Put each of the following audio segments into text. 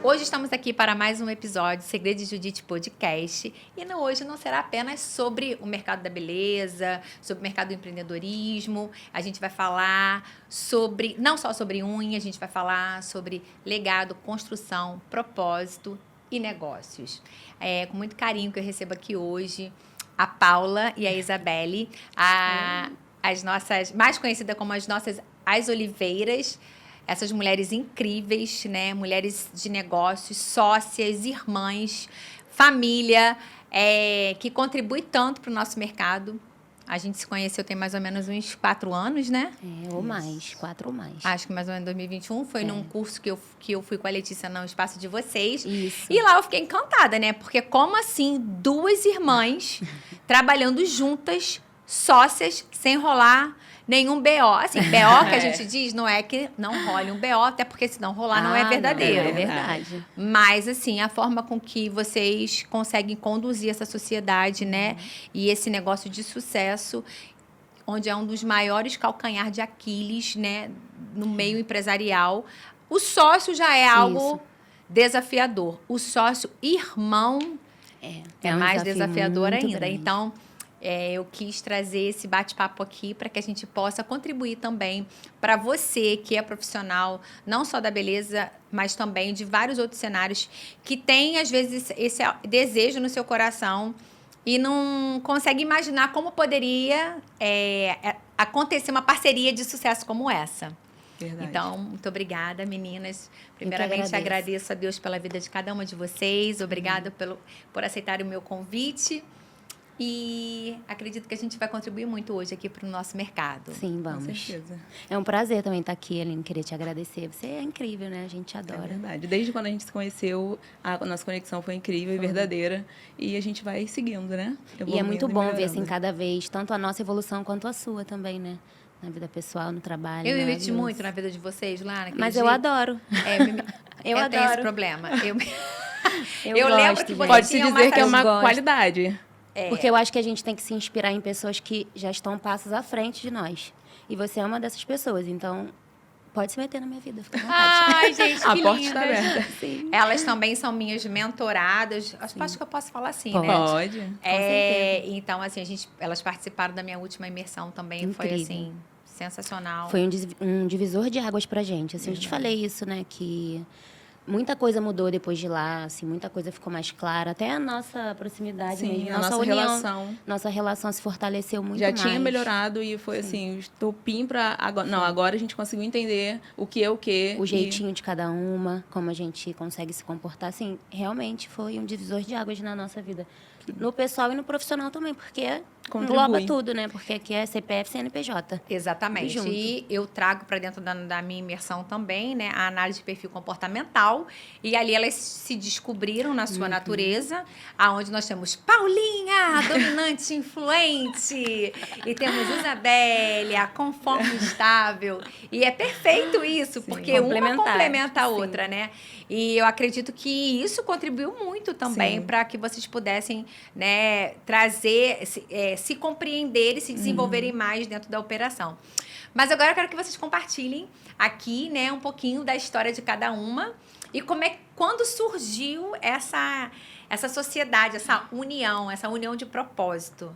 Hoje estamos aqui para mais um episódio do Segredo de Judite Podcast. E hoje não será apenas sobre o mercado da beleza, sobre o mercado do empreendedorismo. A gente vai falar sobre, não só sobre unha, a gente vai falar sobre legado, construção, propósito e negócios. É com muito carinho que eu recebo aqui hoje a Paula e a Isabelle, as nossas, mais conhecidas como as Oliveiras. Essas mulheres incríveis, né? Mulheres de negócios, sócias, irmãs, família, que contribui tanto para o nosso mercado. A gente se conheceu tem mais ou menos uns 4 anos, né? Ou mais, 4 ou mais. Acho que mais ou menos em 2021. Foi num curso que eu fui com a Letícia no espaço de vocês. Isso. E lá eu fiquei encantada, né? Porque como assim 2 irmãs trabalhando juntas, sócias, sem rolar nenhum BO. Assim, BO que a gente diz não é que não role um BO, até porque se não rolar não é verdadeiro. Não, é verdade. Mas, assim, a forma com que vocês conseguem conduzir essa sociedade, né? E esse negócio de sucesso, onde é um dos maiores calcanhar de Aquiles, né? No meio empresarial. O sócio já é algo desafiador. O sócio irmão é um mais desafio desafiador muito ainda. grande. Então, eu quis trazer esse bate-papo aqui para que a gente possa contribuir também para você que é profissional, não só da beleza, mas também de vários outros cenários, que tem, às vezes, esse desejo no seu coração e não consegue imaginar como poderia acontecer uma parceria de sucesso como essa. Verdade. Então, muito obrigada, meninas. Primeiramente, agradeço a Deus pela vida de cada uma de vocês. Obrigada por aceitarem o meu convite. E acredito que a gente vai contribuir muito hoje aqui para o nosso mercado. Sim, vamos. Com certeza. É um prazer também estar aqui, Aline, querer te agradecer. Você é incrível, né? A gente É adora. verdade. Desde quando a gente se conheceu, a nossa conexão foi incrível e verdadeira. E a gente vai seguindo, né? E é muito bom ver, assim, melhorando. cada vez, tanto a nossa evolução quanto a sua também, né? Na vida pessoal, no trabalho. Eu me meti maravilhoso. muito na vida de vocês lá naquele Mas dia. eu adoro. Eu Eu tenho esse adoro. problema. Eu gosto, lembro que gente. você Pode-se tinha dizer que é uma gosto. qualidade. Porque eu acho que a gente tem que se inspirar em pessoas que já estão passos à frente de nós. E você é uma dessas pessoas, então pode se meter na minha vida, fica à vontade. Ai, gente, que A porta está lindas. aberta. Sim. Elas também são minhas mentoradas. Acho que eu posso falar assim, né? Pode. Então, assim, elas participaram da minha última imersão também. Foi, Incrível. assim, sensacional. Foi um divisor de águas pra gente. Assim, eu te falei isso, né? Que muita coisa mudou depois de lá, assim, muita coisa ficou mais clara. Até a nossa proximidade Sim, mesmo. a nossa união, relação. Nossa relação se fortaleceu muito Já mais. tinha melhorado e foi assim, o estopim para agora. Não, agora a gente conseguiu entender o que é o quê. O jeitinho de cada uma, como a gente consegue se comportar. Assim, realmente foi um divisor de águas na nossa vida. No pessoal e no profissional também, porque Contribui. engloba tudo, né? Porque aqui é CPF, CNPJ. Exatamente. Tudo junto. E eu trago para dentro da minha imersão também, né, a análise de perfil comportamental. E ali elas se descobriram na sua natureza, aonde nós temos Paulinha, dominante, influente, e temos Isabelle, a conforme estável. E é perfeito isso, porque uma Complementar. complementa a Sim. outra, né? E eu acredito que isso contribuiu muito também Sim. para que vocês pudessem, né, trazer, se compreender e se desenvolverem mais dentro da operação. Mas agora eu quero que vocês compartilhem aqui, né, um pouquinho da história de cada uma e quando surgiu essa sociedade, essa união de propósito.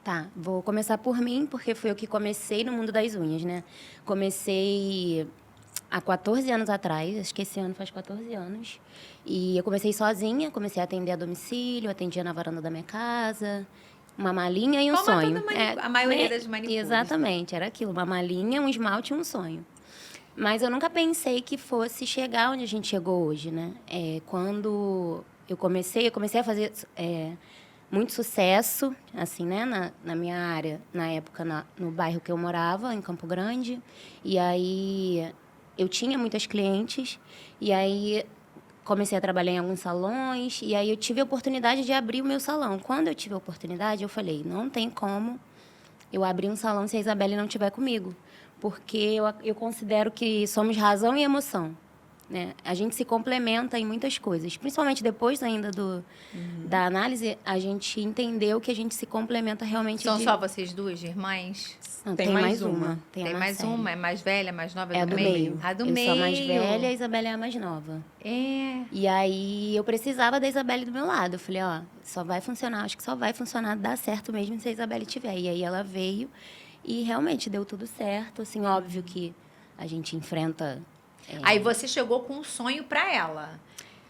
Tá, vou começar por mim, porque foi eu que comecei no mundo das unhas, né? Comecei há 14 anos atrás, acho que esse ano faz 14 anos. E eu comecei sozinha, comecei a atender a domicílio, atendia na varanda da minha casa, uma malinha e um Como sonho. a maioria das manicures. Exatamente, era aquilo, uma malinha, um esmalte e um sonho. Mas eu nunca pensei que fosse chegar onde a gente chegou hoje, né? Quando eu comecei a fazer muito sucesso, assim, né, na minha área, na época, no bairro que eu morava, em Campo Grande. E aí eu tinha muitas clientes, e aí comecei a trabalhar em alguns salões, e aí eu tive a oportunidade de abrir o meu salão. Quando eu tive a oportunidade, eu falei, não tem como eu abrir um salão se a Isabelle não estiver comigo, porque eu considero que somos razão e emoção. né? A gente se complementa em muitas coisas. Principalmente depois ainda da análise, a gente entendeu que a gente se complementa realmente. São só vocês duas, irmãs? Não, tem mais uma. Tem mais uma? É mais velha, mais nova? É a do meio. A do eu meio. sou a mais velha, a Isabela é a mais nova. E aí, eu precisava da Isabelle do meu lado. Eu falei, ó, só vai funcionar, acho que só vai funcionar, dar certo mesmo se a Isabelle tiver. E aí, ela veio e realmente deu tudo certo. Assim, óbvio que a gente enfrenta... Aí você chegou com um sonho pra ela.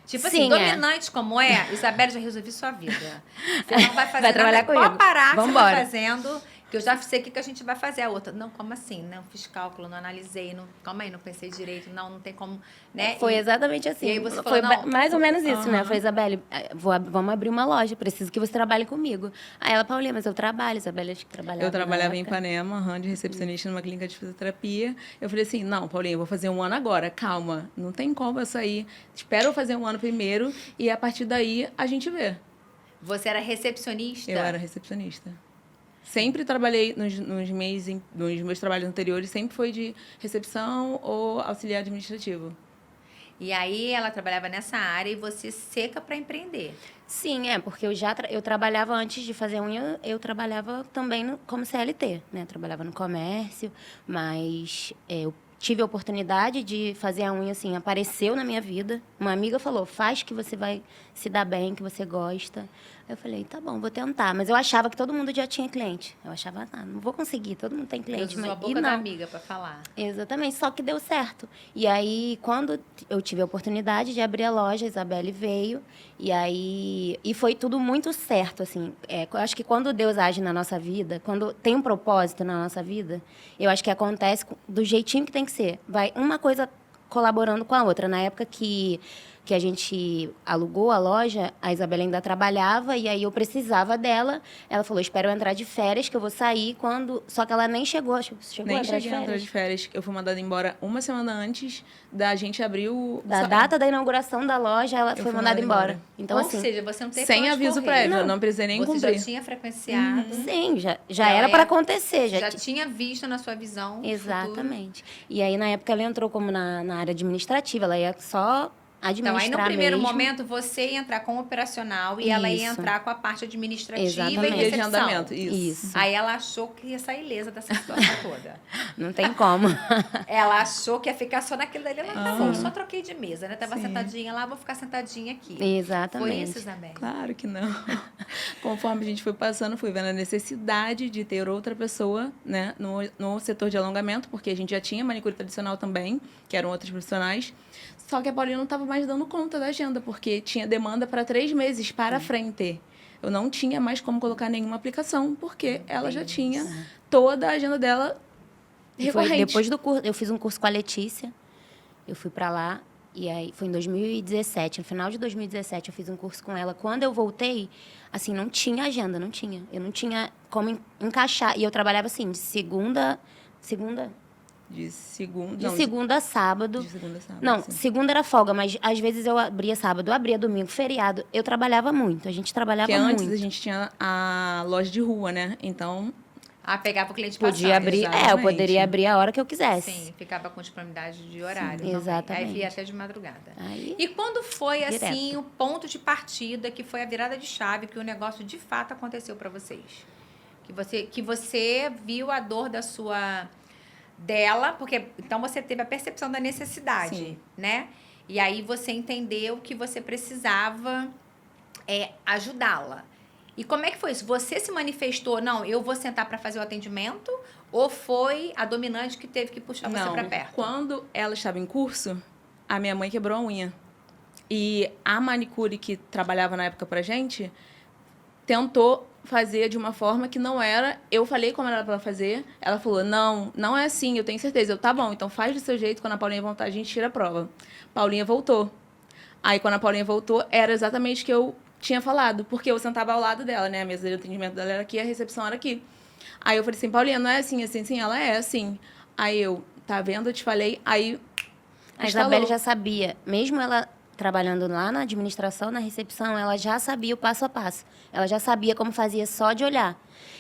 Tipo assim, Sim, dominante como é, Isabelle, já resolvi sua vida. Você não vai fazer Vai trabalhar nada, pode comigo. parar que Vambora. você tá fazendo, que eu já sei o que a gente vai fazer. A outra, não, como assim? Não fiz cálculo, não analisei, não, calma aí, não pensei direito, não tem como, né? Foi exatamente assim. E aí você Foi falou, não, mais ou menos isso, né? Eu falei, Isabelle, vamos abrir uma loja, preciso que você trabalhe comigo. Aí ela, Paulinha, mas eu trabalho. Isabelle, acho que trabalhava. Eu trabalhava na em época. Ipanema, de recepcionista numa clínica de fisioterapia. Eu falei assim, não, Paulinha, eu vou fazer 1 ano agora, calma. Não tem como eu sair. Espero eu fazer 1 ano primeiro e a partir daí a gente vê. Você era recepcionista? Eu era recepcionista. Sempre trabalhei nos meus trabalhos anteriores, sempre foi de recepção ou auxiliar administrativo. E aí ela trabalhava nessa área e você seca para empreender. Sim, porque eu trabalhava antes de fazer unha, eu trabalhava também como CLT, né? Eu trabalhava no comércio, mas eu tive a oportunidade de fazer a unha, assim, apareceu na minha vida. Uma amiga falou, faz que você vai se dar bem, que você gosta. Eu falei, tá bom, vou tentar. Mas eu achava que todo mundo já tinha cliente. Eu achava, não vou conseguir, todo mundo tem cliente. Deus usou a boca e da não. amiga para falar. Exatamente, só que deu certo. E aí, quando eu tive a oportunidade de abrir a loja, a Isabelle veio, e foi tudo muito certo, assim. Eu acho que quando Deus age na nossa vida, quando tem um propósito na nossa vida, eu acho que acontece do jeitinho que tem que ser. Vai uma coisa colaborando com a outra. Na época que a gente alugou a loja, a Isabela ainda trabalhava, e aí eu precisava dela. Ela falou, espero eu entrar de férias, que eu vou sair quando... Só que ela nem chegou, chegou Nem a entrar de cheguei a entrar férias. de férias. Eu fui mandada embora 1 semana antes da gente abrir o... Da data da inauguração da loja, ela foi fui mandada embora. embora. Então, Ou assim... seja, você não teve Sem pra onde aviso correr. prévio, eu não precisei nem você cumprir. já tinha frequenciado. Sim, já Ela era para acontecer. Já tinha visto na sua visão. Exatamente. E aí, na época, ela entrou como na área administrativa. Ela ia só administrar Então, aí no primeiro mesmo. momento, você ia entrar com o operacional e ela ia Isso. entrar com a parte administrativa Exatamente. e recepção. Agendamento, isso. Isso. Aí ela achou que ia sair ilesa dessa situação toda. Não tem como. Ela achou que ia ficar só naquele dali. Ela falou, só troquei de mesa, né? Tava Sim. sentadinha lá, vou ficar sentadinha aqui. Exatamente. Foi isso, Isabelle? Claro que não. Conforme a gente foi passando, fui vendo a necessidade de ter outra pessoa, né, no setor de alongamento, porque a gente já tinha manicure tradicional também, que eram outros profissionais. Só que a Paulinha não estava mais dando conta da agenda, porque tinha demanda para 3 meses para frente. Eu não tinha mais como colocar nenhuma aplicação, porque ela já tinha toda a agenda dela E foi recorrente. depois do curso, eu fiz um curso com a Letícia. Eu fui para lá e aí foi em 2017, no final de 2017 eu fiz um curso com ela. Quando eu voltei, assim, não tinha agenda, não tinha. Eu não tinha como encaixar. E eu trabalhava assim, de segunda De segunda... de não, segunda a sábado. De segunda a sábado, Não, sim. segunda era folga, mas às vezes eu abria sábado, eu abria domingo, feriado. Eu trabalhava muito, a gente trabalhava Porque antes muito. a gente tinha a loja de rua, né? Então, Ah, pegava o cliente Podia passado. abrir, exatamente. eu poderia abrir a hora que eu quisesse. Sim, ficava com disponibilidade de horário. Sim, também. exatamente. Aí via até de madrugada. Aí, E quando foi, Direto. assim, o ponto de partida, que foi a virada de chave, que o negócio de fato aconteceu para vocês? Que você viu a dor dela, porque então você teve a percepção da necessidade, Sim. né? E aí você entendeu que você precisava ajudá-la. E como é que foi isso? Você se manifestou, não, eu vou sentar para fazer o atendimento? Ou foi a dominante que teve que puxar você para perto? Quando ela estava em curso, a minha mãe quebrou a unha. E a manicure que trabalhava na época pra gente tentou fazer de uma forma que não era. Eu falei como era pra fazer. Ela falou, não é assim, eu tenho certeza. Eu, tá bom, então faz do seu jeito. Quando a Paulinha voltar, a gente tira a prova. Paulinha voltou. Aí, quando a Paulinha voltou, era exatamente o que eu tinha falado. Porque eu sentava ao lado dela, né? A mesa de atendimento dela era aqui, a recepção era aqui. Aí eu falei assim, Paulinha, não é assim, assim, sim? Ela é assim. Aí eu, tá vendo? Eu te falei. Aí a instalou. Isabelle já sabia, mesmo ela trabalhando lá na administração, na recepção, ela já sabia o passo a passo. Ela já sabia como fazia só de olhar.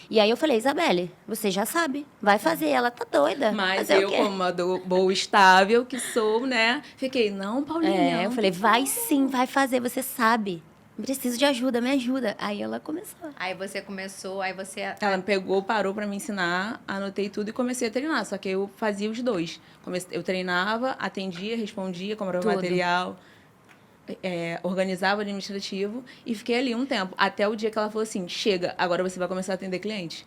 E aí eu falei, Isabelle, você já sabe, vai fazer. Ela tá doida. Mas fazer eu, como uma boa estável que sou, né? Fiquei, não, Paulinha. Eu falei, vai sim, vai fazer, você sabe. Preciso de ajuda, me ajuda. Aí ela começou. Aí você começou, aí você... Ela me pegou, parou pra me ensinar, anotei tudo e comecei a treinar. Só que eu fazia os dois. Eu treinava, atendia, respondia, comprava Tudo. material, organizava o administrativo e fiquei ali um tempo. Até o dia que ela falou assim, chega, agora você vai começar a atender cliente.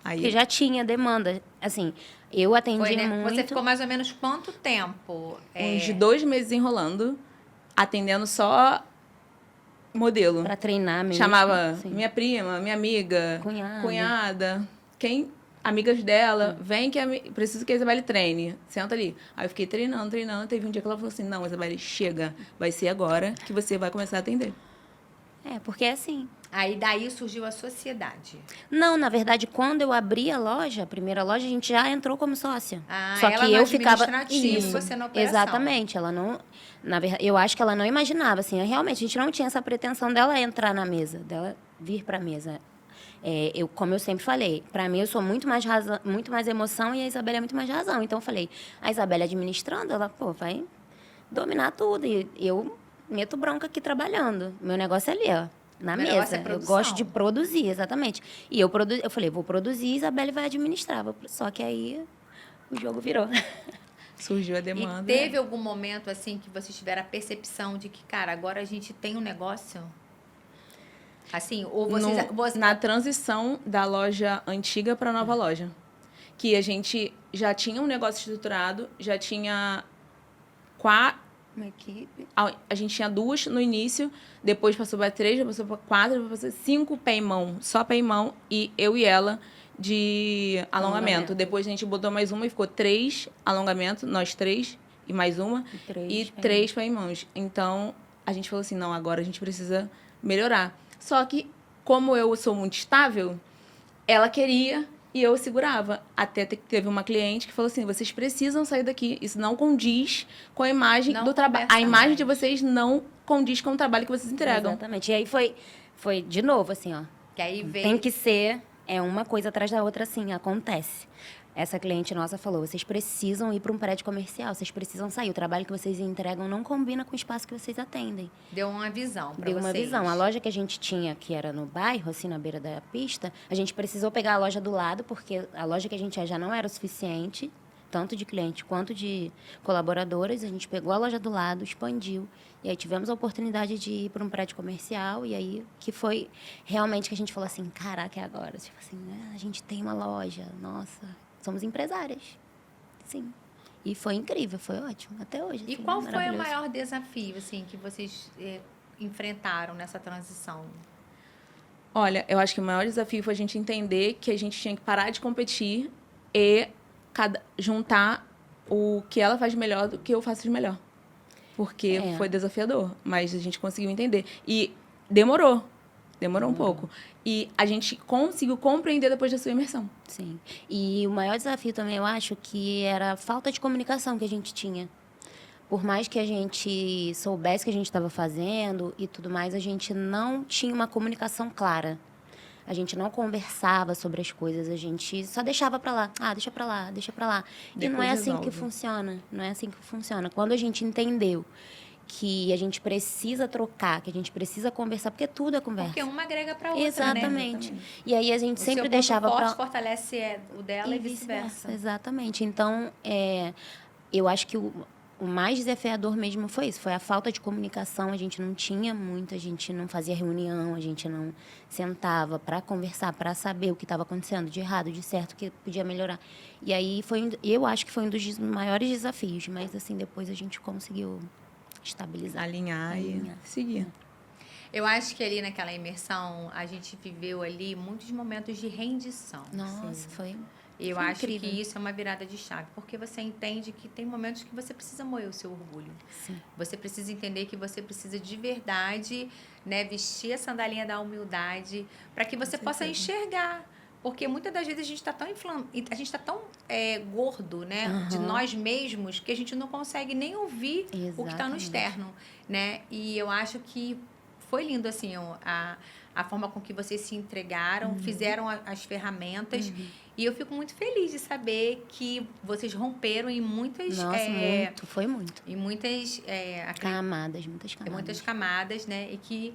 Aí, Porque já tinha demanda. Assim, eu atendia Foi, né? muito. Você ficou mais ou menos quanto tempo? uns 2 meses enrolando, atendendo só modelo. Pra treinar mesmo. Chamava Sim. minha prima, minha amiga, Cunhada. amigas dela, vem que preciso que a Isabelle treine. Senta ali. Aí eu fiquei treinando. Teve um dia que ela falou assim, não, Isabelle, chega. Vai ser agora que você vai começar a atender. Porque é assim. Aí daí surgiu a sociedade. Não, na verdade, quando eu abri a loja, a primeira loja, a gente já entrou como sócia. Só que ela no eu ficava administrativo, você na operação. Exatamente, ela não, na verdade, eu acho que ela não imaginava assim, realmente a gente não tinha essa pretensão dela entrar na mesa, dela vir para a mesa. Como eu sempre falei, para mim eu sou muito mais razão, muito mais emoção e a Isabela é muito mais razão. Então eu falei, a Isabela administrando, ela, vai dominar tudo e eu meto bronca aqui trabalhando. Meu negócio é ali, ó. Na Meu negócio mesa. é Eu produção. gosto de produzir, exatamente. E eu falei, vou produzir, Isabelle vai administrar. Só que aí o jogo virou. Surgiu a demanda. E teve algum momento, assim, que vocês tiveram a percepção de que, cara, agora a gente tem um negócio? Assim, ou vocês... Na transição da loja antiga para a nova loja. Que a gente já tinha um negócio estruturado, já tinha Uma equipe. A gente tinha 2 no início, depois passou para 3, depois passou para 4, depois passou 5 pé em mão, só pé em mão, e eu e ela de alongamento. Depois a gente botou mais uma e ficou 3 alongamento, nós 3, e mais uma, e 3 pé em mãos. Então, a gente falou assim, não, agora a gente precisa melhorar. Só que, como eu sou muito estável, ela queria e eu segurava. Até que teve uma cliente que falou assim, vocês precisam sair daqui. Isso não condiz com a imagem do trabalho. A imagem de vocês não condiz com o trabalho que vocês entregam. Exatamente. E aí foi de novo, assim, ó. Que aí veio... Tem que ser, uma coisa atrás da outra, assim, acontece. Essa cliente nossa falou, vocês precisam ir para um prédio comercial, vocês precisam sair. O trabalho que vocês entregam não combina com o espaço que vocês atendem. Deu uma visão para vocês. Deu uma visão. A loja que a gente tinha, que era no bairro, assim, na beira da pista, a gente precisou pegar a loja do lado, porque a loja que a gente tinha já não era o suficiente, tanto de cliente quanto de colaboradores. A gente pegou a loja do lado, expandiu. E aí tivemos a oportunidade de ir para um prédio comercial. E aí que foi realmente que a gente falou assim, caraca, é agora. Tipo assim, a gente tem uma loja, nossa, somos empresárias. Sim. E foi incrível, foi ótimo, até hoje. E assim, qual foi o maravilhoso. maior desafio, assim, que vocês enfrentaram nessa transição? Olha, eu acho que o maior desafio foi a gente entender que a gente tinha que parar de competir e juntar o que ela faz de melhor do que eu faço de melhor. Porque foi desafiador, mas a gente conseguiu entender. E demorou um pouco. E a gente conseguiu compreender depois da sua imersão. Sim. E o maior desafio também, eu acho, que era a falta de comunicação que a gente tinha. Por mais que a gente soubesse o que a gente estava fazendo e tudo mais, a gente não tinha uma comunicação clara. A gente não conversava sobre as coisas, a gente só deixava para lá. Deixa para lá, deixa para lá. E não é assim que funciona. Não é assim que funciona. Quando a gente entendeu que a gente precisa trocar, que a gente precisa conversar, porque tudo é conversa. Porque uma agrega para outra, Exatamente. né? E aí a gente sempre seu deixava ponto para forte fortalece o dela e vice-versa. Exatamente. Então, eu acho que o mais desafiador mesmo foi isso, foi a falta de comunicação. A gente não tinha muito, a gente não fazia reunião, a gente não sentava para conversar, para saber o que estava acontecendo de errado, de certo, que podia melhorar. E aí eu acho que foi um dos maiores desafios, mas assim depois a gente conseguiu estabilizar, alinhar e seguir. Eu acho que ali naquela imersão a gente viveu ali muitos momentos de rendição. Nossa, foi. Eu Foi acho incrível. que isso é uma virada de chave, porque você entende que tem momentos que você precisa moer o seu orgulho. Sim. Você precisa entender que você precisa de verdade, né, vestir a sandalinha da humildade para que você possa enxergar. Porque muitas das vezes a gente está tão a gente está tão gordo, né, de Aham. nós mesmos, que a gente não consegue nem ouvir o que está no Exatamente. externo, né? E eu acho que foi lindo, assim, a forma com que vocês se entregaram, fizeram as ferramentas. E eu fico muito feliz de saber que vocês romperam em muitas... Nossa, muito. Foi muito. em muitas... Camadas, muitas Tem camadas. muitas camadas, né? E que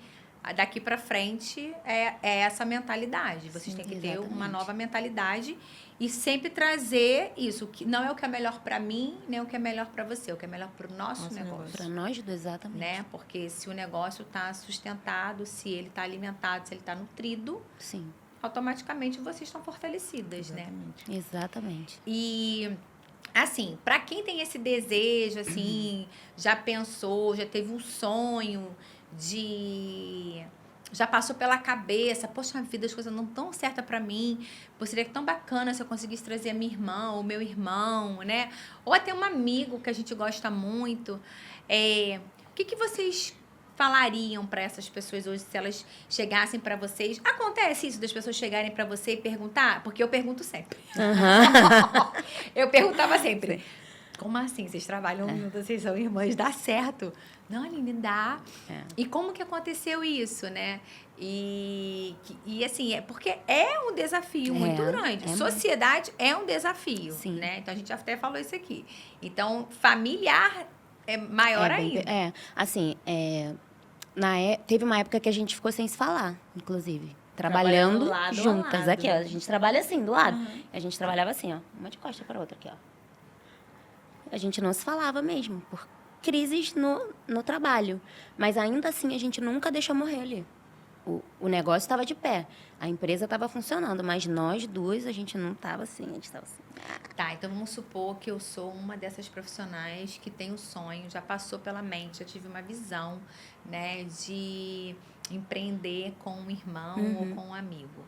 daqui para frente é essa mentalidade. Vocês Sim, têm que ter uma exatamente. nova mentalidade e sempre trazer isso, que não é o que é melhor para mim, nem o que é melhor para você, o que é melhor para o nosso Nosso negócio. negócio. Para nós dois, exatamente. Né? Porque se o negócio está sustentado, se ele está alimentado, se ele está nutrido, Sim, automaticamente vocês estão fortalecidas, né? Exatamente. exatamente. E, assim, para quem tem esse desejo, assim, já pensou, já teve um sonho de... Já passou pela cabeça, poxa vida, as coisas não estão certas para mim, pô, seria tão bacana se eu conseguisse trazer a minha irmã ou meu irmão, né? Ou até um amigo que a gente gosta muito. O que vocês falariam para essas pessoas hoje se elas chegassem para vocês? Acontece isso das pessoas chegarem para você e perguntar? Porque eu pergunto sempre. Eu perguntava sempre. Como assim? Vocês trabalham juntas, vocês são irmãs, dá certo? Não, Aline, dá. É. E como que aconteceu isso, né? E assim, porque é um desafio muito grande. é Sociedade é um desafio, Sim. né? Então, a gente até falou isso aqui. Então, familiar é maior ainda. Assim, teve uma época que a gente ficou sem se falar, inclusive. Trabalhando Trabalhando lado a juntas. lado. Aqui, ó. A gente trabalha assim, do lado. A gente trabalhava assim, ó. Uma de costa para outra aqui, ó. A gente não se falava mesmo, por crises no trabalho. Mas ainda assim, a gente nunca deixou morrer ali. O negócio estava de pé. A empresa estava funcionando, mas nós duas, a gente não estava assim. A gente estava assim. Tá, então vamos supor que eu sou uma dessas profissionais que tem o sonho, já passou pela mente, já tive uma visão, né, de empreender com um irmão ou com um amigo.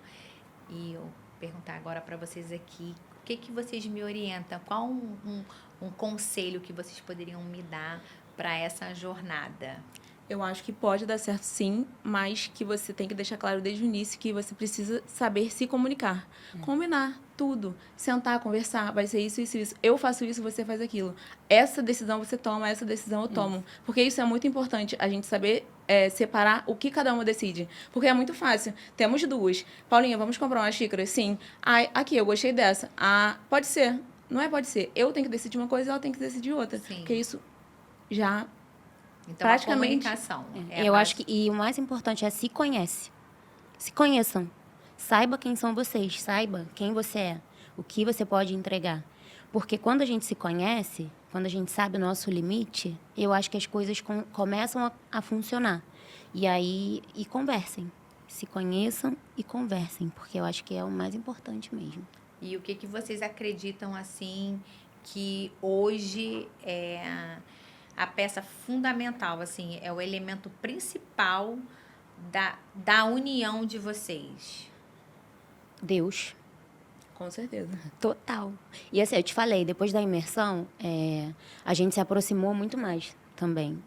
E eu perguntar agora para vocês aqui, o que vocês me orientam? Qual um conselho que vocês poderiam me dar para essa jornada? Eu acho que pode dar certo sim, mas que você tem que deixar claro desde o início que você precisa saber se comunicar. Combinar tudo. Sentar, conversar, vai ser isso, isso, isso. Eu faço isso, você faz aquilo. Essa decisão você toma, essa decisão eu tomo. Porque isso é muito importante, a gente saber separar o que cada uma decide. Porque é muito fácil. Temos duas. Paulinha, vamos comprar uma xícara? Sim. Ai, aqui, eu gostei dessa. Ah, pode ser. Não é pode ser. Eu tenho que decidir uma coisa, ela tem que decidir outra. Sim. Porque isso já... Então, praticamente, a comunicação. Eu acho que... E o mais importante é se conhece. Se conheçam. Saiba quem são vocês. Saiba quem você é. O que você pode entregar. Porque quando a gente se conhece, quando a gente sabe o nosso limite, eu acho que as coisas começam a funcionar. E aí, conversem. Se conheçam e conversem. Porque eu acho que é o mais importante mesmo. E o que vocês acreditam, assim, que hoje é a peça fundamental, assim, é o elemento principal da união de vocês? Deus. Com certeza. Total. E assim, eu te falei, depois da imersão, a gente se aproximou muito mais também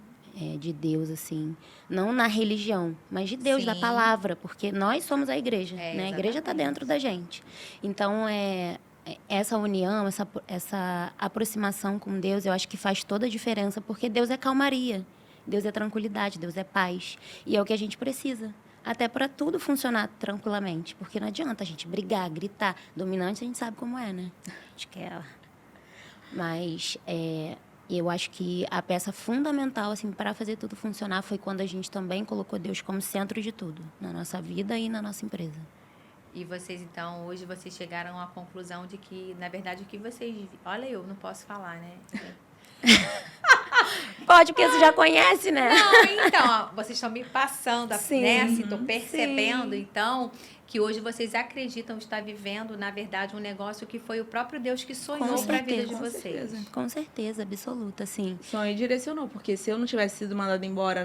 de Deus, assim. Não na religião, mas de Deus, da Sim. palavra. Porque nós somos a igreja, né? A igreja está exatamente. dentro da gente. Então, essa união, essa aproximação com Deus, eu acho que faz toda a diferença. Porque Deus é calmaria, Deus é tranquilidade, Deus é paz. E é o que a gente precisa. Até para tudo funcionar tranquilamente. Porque não adianta a gente brigar, gritar. Dominante, a gente sabe como é, né? Acho que é. Mas eu acho que a peça fundamental, assim, para fazer tudo funcionar foi quando a gente também colocou Deus como centro de tudo. Na nossa vida e na nossa empresa. E vocês, então, hoje vocês chegaram à conclusão de que, na verdade, o que vocês... Olha, eu não posso falar, né? Pode, porque você já conhece, né? Não, então, ó, vocês estão me passando, Sim, né? Assim, tô percebendo, sim. então, que hoje vocês acreditam estar vivendo, na verdade, um negócio que foi o próprio Deus que sonhou para a vida de com vocês. certeza. Com certeza, absoluta, sim. Sonho direcionou, porque se eu não tivesse sido mandada embora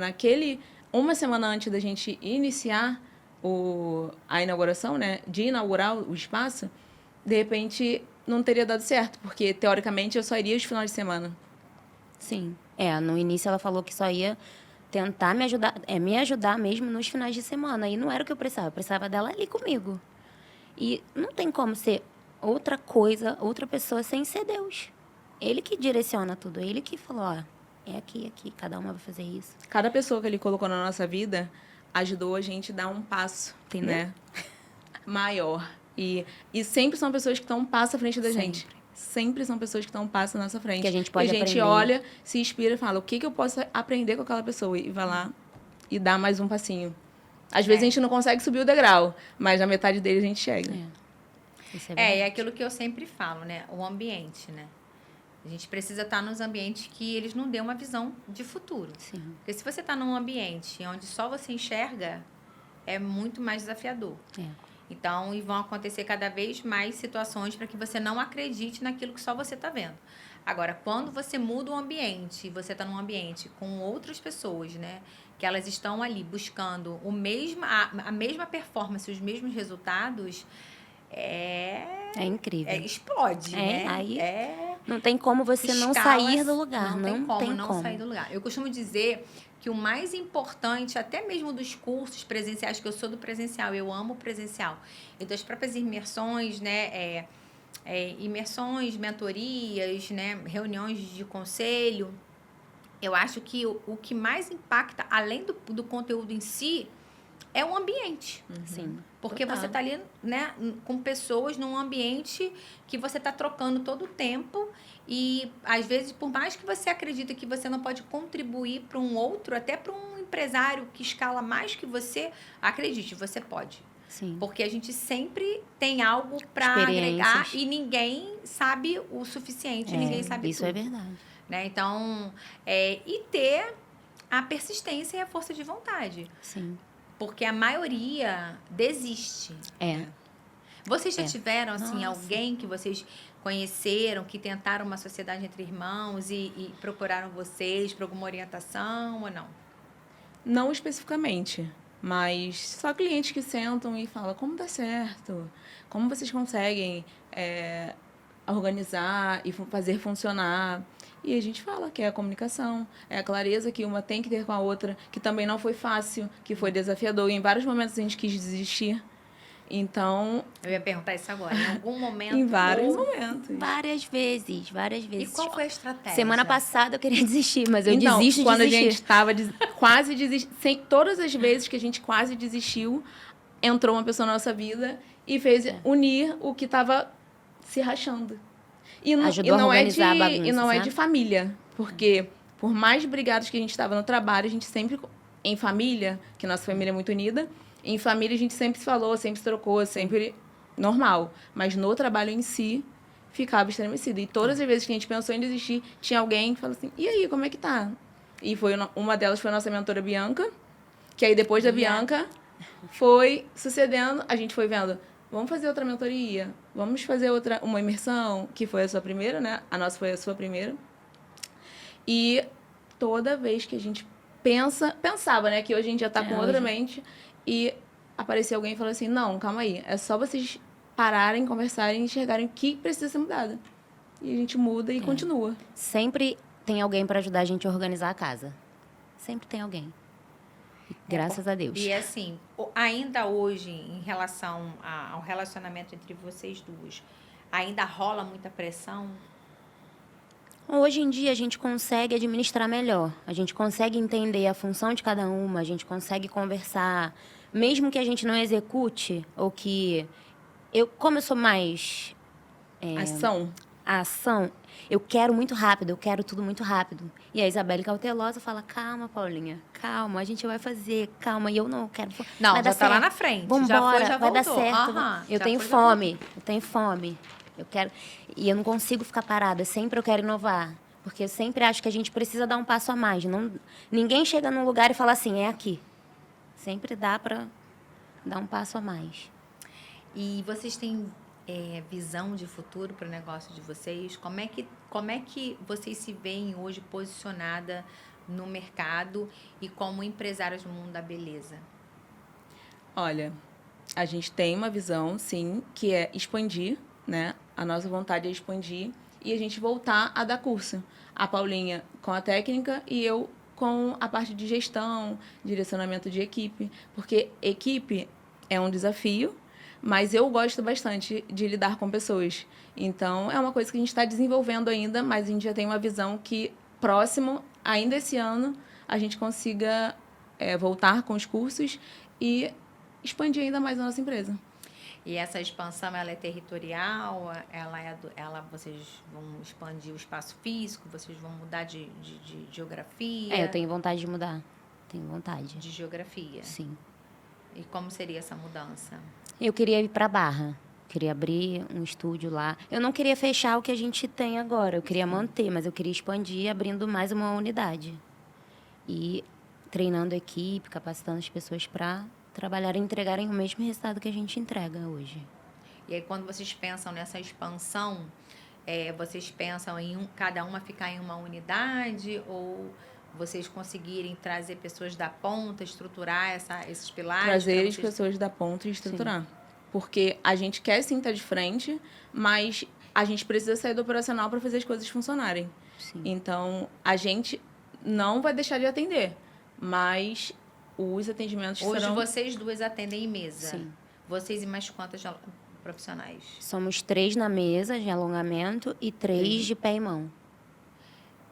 uma semana antes da gente iniciar a inauguração, né, de inaugurar o espaço, de repente não teria dado certo, porque teoricamente eu só iria os finais de semana. Sim. No início ela falou que só ia tentar me ajudar mesmo nos finais de semana. E não era o que eu precisava dela ali comigo. E não tem como ser outra coisa, outra pessoa sem ser Deus. Ele que direciona tudo, ele que falou, ó, é aqui, cada uma vai fazer isso. Cada pessoa que ele colocou na nossa vida ajudou a gente a dar um passo, Entendeu? né? Maior. E sempre são pessoas que estão um passo à frente da gente. Sempre são pessoas que estão um passo à nossa frente. Que a gente pode E a gente aprender. olha, se inspira e fala, o que eu posso aprender com aquela pessoa? E vai lá e dá mais um passinho. Às vezes a gente não consegue subir o degrau, mas na metade dele a gente chega. Isso É aquilo que eu sempre falo, né? O ambiente, né? A gente precisa estar nos ambientes que eles não dêem uma visão de futuro. Sim. Porque se você está num ambiente onde só você enxerga, é muito mais desafiador. É. Então, e vão acontecer cada vez mais situações para que você não acredite naquilo que só você está vendo. Agora, quando você muda o ambiente, você está num ambiente com outras pessoas, né? Que elas estão ali buscando a mesma performance, os mesmos resultados, É incrível. explode, né? Aí não tem como você não escalas, sair do lugar. Não tem como não sair do lugar. Eu costumo dizer que o mais importante, até mesmo dos cursos presenciais, que eu sou do presencial, eu amo o presencial. Então, as próprias imersões, né? Imersões, mentorias, né? Reuniões de conselho. Eu acho que o que mais impacta, além do conteúdo em si, é o ambiente. Sim. Porque Total. você está ali, né, com pessoas num ambiente que você está trocando todo o tempo e, às vezes, por mais que você acredite que você não pode contribuir para um outro, até para um empresário que escala mais que você, acredite, você pode. Sim. Porque a gente sempre tem algo para agregar e ninguém sabe o suficiente, ninguém sabe isso tudo. é verdade. Né? Então, e ter a persistência e a força de vontade. Sim. Porque a maioria desiste. Vocês já tiveram, assim, alguém que vocês conheceram, que tentaram uma sociedade entre irmãos e procuraram vocês para alguma orientação ou não? Não especificamente, mas só clientes que sentam e falam, como dá certo? Como vocês conseguem organizar e fazer funcionar? E a gente fala que é a comunicação, é a clareza que uma tem que ter com a outra, que também não foi fácil, que foi desafiador. E em vários momentos a gente quis desistir. Então... Eu ia perguntar isso agora. Em algum momento... Em vários momentos. Várias vezes. E qual foi a estratégia? Semana passada eu queria desistir, mas eu então, desisto de quando desistir. a gente estava quase desistindo, todas as vezes que a gente quase desistiu, entrou uma pessoa na nossa vida e fez unir o que estava se rachando. Ajudou a organizar a bagunça, e não é sabe? de família, porque por mais brigados que a gente estava no trabalho, a gente sempre, em família, que nossa família é muito unida, em família a gente sempre se falou, sempre se trocou, sempre normal. Mas no trabalho em si, ficava estremecido. E todas as vezes que a gente pensou em desistir, tinha alguém que falou assim, e aí, como é que tá? E uma delas foi a nossa mentora Bianca, que aí depois da Bianca foi sucedendo, a gente foi vendo, vamos fazer outra mentoria, vamos fazer uma imersão, que foi a sua primeira, né? A nossa foi a sua primeira. E toda vez que a gente pensava, né? Que hoje a gente já tá com outra mente, e aparecia alguém e falou assim, não, calma aí, é só vocês pararem, conversarem e enxergarem o que precisa ser mudado. E a gente muda e continua. Sempre tem alguém para ajudar a gente a organizar a casa. Sempre tem alguém. Graças a Deus. E assim, ainda hoje, em relação ao relacionamento entre vocês duas, ainda rola muita pressão? Hoje em dia a gente consegue administrar melhor. A gente consegue entender a função de cada uma, a gente consegue conversar. Mesmo que a gente não execute, ou que... Como eu sou mais... A ação, eu quero muito rápido, eu quero tudo muito rápido. E a Isabelle cautelosa fala, calma, Paulinha, calma, a gente vai fazer, calma. E eu não quero... Não, vai já dar tá lá certo. na frente. Vambora, já foi, já vai dar voltou. certo. Eu já tenho foi, já fome, eu tenho fome. Eu quero... E eu não consigo ficar parada, sempre eu quero inovar. Porque eu sempre acho que a gente precisa dar um passo a mais. Ninguém chega num lugar e fala assim, é aqui. Sempre dá para dar um passo a mais. E vocês têm visão de futuro para o negócio de vocês? Como é que vocês se veem hoje posicionada no mercado e como empresárias no mundo da beleza? Olha, a gente tem uma visão, sim, que é expandir, né? A nossa vontade é expandir e a gente voltar a dar curso. A Paulinha com a técnica e eu com a parte de gestão, direcionamento de equipe. Porque equipe é um desafio, mas eu gosto bastante de lidar com pessoas. Então, é uma coisa que a gente está desenvolvendo ainda, mas a gente já tem uma visão que próximo, ainda esse ano, a gente consiga voltar com os cursos e expandir ainda mais a nossa empresa. E essa expansão, ela é territorial? Vocês vão expandir o espaço físico? Vocês vão mudar de geografia? Eu tenho vontade de mudar. Tenho vontade. De geografia? Sim. E como seria essa mudança? Eu queria ir para Barra. Queria abrir um estúdio lá. Eu não queria fechar o que a gente tem agora. Eu queria manter, mas eu queria expandir, abrindo mais uma unidade. E treinando a equipe, capacitando as pessoas para trabalharem e entregarem o mesmo resultado que a gente entrega hoje. E aí, quando vocês pensam nessa expansão, vocês pensam em cada uma ficar em uma unidade ou vocês conseguirem trazer pessoas da ponta, estruturar esses pilares? Trazer as pessoas da ponta e estruturar. Sim. Porque a gente quer sim estar de frente, mas a gente precisa sair do operacional para fazer as coisas funcionarem. Sim. Então, a gente não vai deixar de atender, mas os atendimentos Hoje serão... vocês duas atendem em mesa? Sim. Vocês e mais quantas profissionais? Somos 3 na mesa de alongamento e 3 de pé e mão.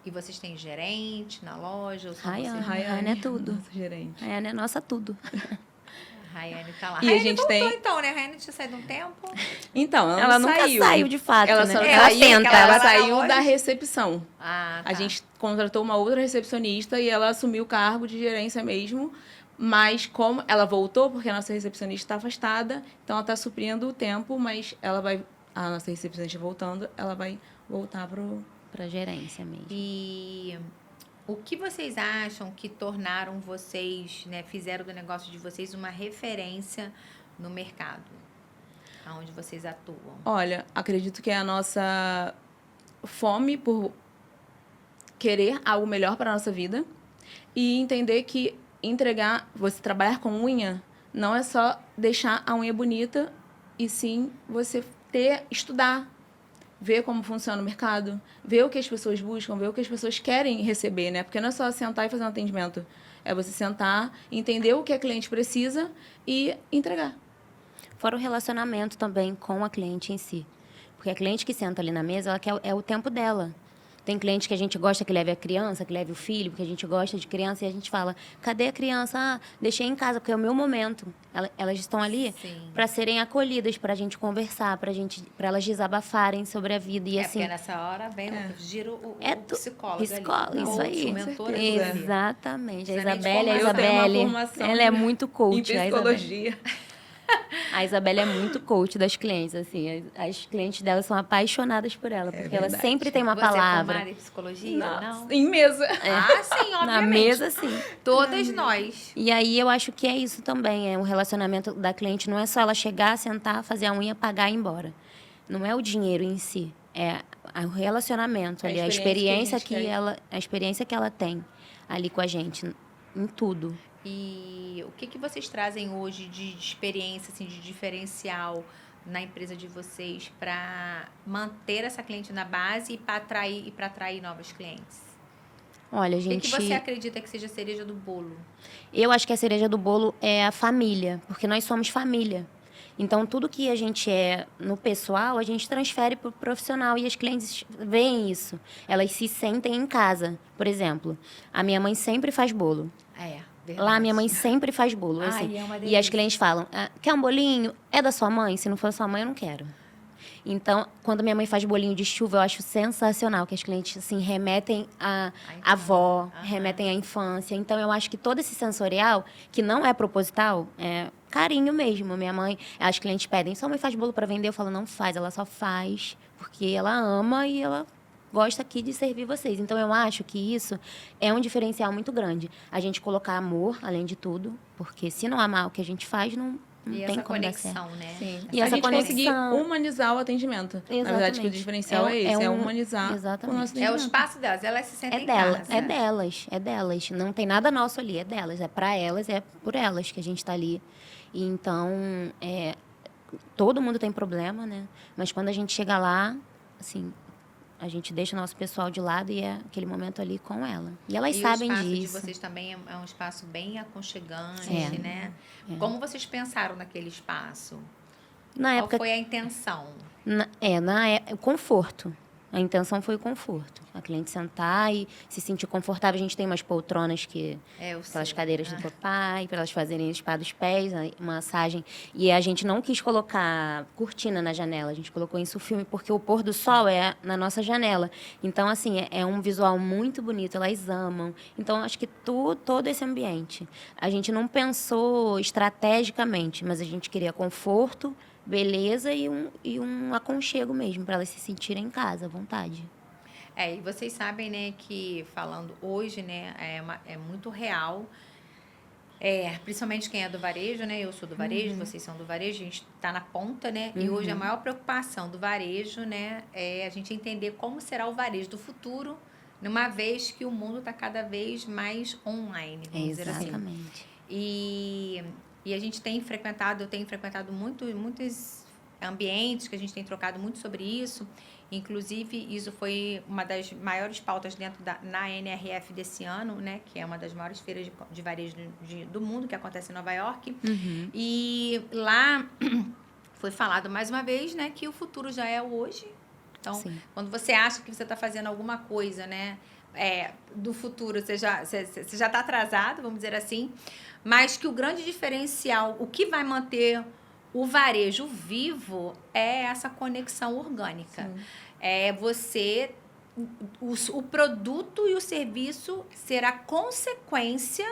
E vocês têm gerente na loja? Rayane é tudo. Nossa gerente. Rayane é nossa tudo. Rayane tá lá. E Rayane a gente voltou, tem... então, né? Rayane tinha saído um tempo. Então, ela nunca saiu de fato, ela né? só Ela tenta. Ela saiu da recepção. Ah, tá. A gente contratou uma outra recepcionista e ela assumiu o cargo de gerência mesmo. Mas como ela voltou, porque a nossa recepcionista está afastada, então ela está suprindo o tempo, mas a nossa recepcionista voltando, ela vai voltar para gerência mesmo. E o que vocês acham que tornaram vocês, né, fizeram do negócio de vocês uma referência no mercado, onde vocês atuam? Olha, acredito que é a nossa fome por querer algo melhor para a nossa vida e entender que você trabalhar com unha, não é só deixar a unha bonita, e sim você estudar, ver como funciona o mercado, ver o que as pessoas buscam, ver o que as pessoas querem receber, né? Porque não é só sentar e fazer um atendimento. É você sentar, entender o que a cliente precisa e entregar. Fora o relacionamento também com a cliente em si. Porque a cliente que senta ali na mesa, ela quer o tempo dela. Tem cliente que a gente gosta que leve a criança, que leve o filho, porque a gente gosta de criança, e a gente fala, cadê a criança? Ah, deixei em casa, porque é o meu momento. Elas estão ali para serem acolhidas, para a gente conversar, para elas desabafarem sobre a vida. E assim, porque nessa hora vem o psicólogo ali. Isso aí. Mentora exatamente. A Isabelle, ela é muito coach. Em psicologia. A Isabelle é muito coach das clientes, assim. As clientes dela são apaixonadas por ela, porque ela sempre tem uma palavra. Você é formada em psicologia? Não. Em mesa. Ah, sim, obviamente. Na mesa, sim. Todas nós. E aí, eu acho que é isso também. O relacionamento da cliente não é só ela chegar, sentar, fazer a unha, pagar e ir embora. Não é o dinheiro em si. É o relacionamento ali, a experiência que ela tem ali com a gente, em tudo. E o que vocês trazem hoje de experiência, assim, de diferencial na empresa de vocês para manter essa cliente na base e para atrair novos clientes? Olha, O que você acredita que seja a cereja do bolo? Eu acho que a cereja do bolo é a família, porque nós somos família. Então, tudo que a gente é no pessoal, a gente transfere para o profissional e as clientes veem isso. Elas se sentem em casa. Por exemplo, a minha mãe sempre faz bolo. Verdade. Lá, minha mãe sempre faz bolo. Assim. E as clientes falam, quer um bolinho? É da sua mãe? Se não for da sua mãe, eu não quero. Então, quando minha mãe faz bolinho de chuva, eu acho sensacional, que as clientes, assim, remetem à avó, remetem à infância. Então, eu acho que todo esse sensorial, que não é proposital, é carinho mesmo. Minha mãe, as clientes pedem, sua mãe faz bolo para vender? Eu falo, não faz, ela só faz porque ela ama e ela gosta aqui de servir vocês. Então, eu acho que isso é um diferencial muito grande. A gente colocar amor, além de tudo, porque se não amar o que a gente faz, não tem como dar certo. Né? Sim. E essa a gente conseguir humanizar o atendimento. Exatamente. Na verdade, que o diferencial é esse, humanizar o nosso atendimento. É o espaço delas, elas se sentem em casa. É delas. Não tem nada nosso ali, é delas. É para elas, é por elas que a gente está ali. E então, todo mundo tem problema, né? Mas quando a gente chega lá, assim, a gente deixa o nosso pessoal de lado e é aquele momento ali com ela. E elas sabem disso. O espaço de vocês também é um espaço bem aconchegante, né? Como vocês pensaram naquele espaço? Na Qual época, foi a intenção? o conforto. A intenção foi o conforto. A cliente sentar e se sentir confortável. A gente tem umas poltronas Eu aquelas sei. cadeiras do papai, para elas fazerem spa dos pés, uma massagem. E a gente não quis colocar cortina na janela, a gente colocou isso filme, porque o pôr do sol é na nossa janela. Então, assim, é um visual muito bonito, elas amam. Então, acho que todo esse ambiente. A gente não pensou estrategicamente, mas a gente queria conforto, beleza e um aconchego mesmo, para elas se sentirem em casa, à vontade. E vocês sabem, né, que falando hoje, né, é muito real. Principalmente quem é do varejo, né? Eu sou do varejo, vocês são do varejo, a gente está na ponta, né? E hoje a maior preocupação do varejo, né, é a gente entender como será o varejo do futuro, numa vez que o mundo está cada vez mais online, vamos dizer assim. Exatamente. E a gente eu tenho frequentado muitos ambientes que a gente tem trocado muito sobre isso. Inclusive, isso foi uma das maiores pautas na NRF desse ano, né? Que é uma das maiores feiras de varejo do mundo, que acontece em Nova York. E lá foi falado mais uma vez, né? Que o futuro já é o hoje. Então, Sim. quando você acha que você está fazendo alguma coisa, né? Do futuro, você já está atrasado, vamos dizer assim. Mas que o grande diferencial, o que vai manter o varejo vivo é essa conexão orgânica. Sim. O produto e o serviço será consequência,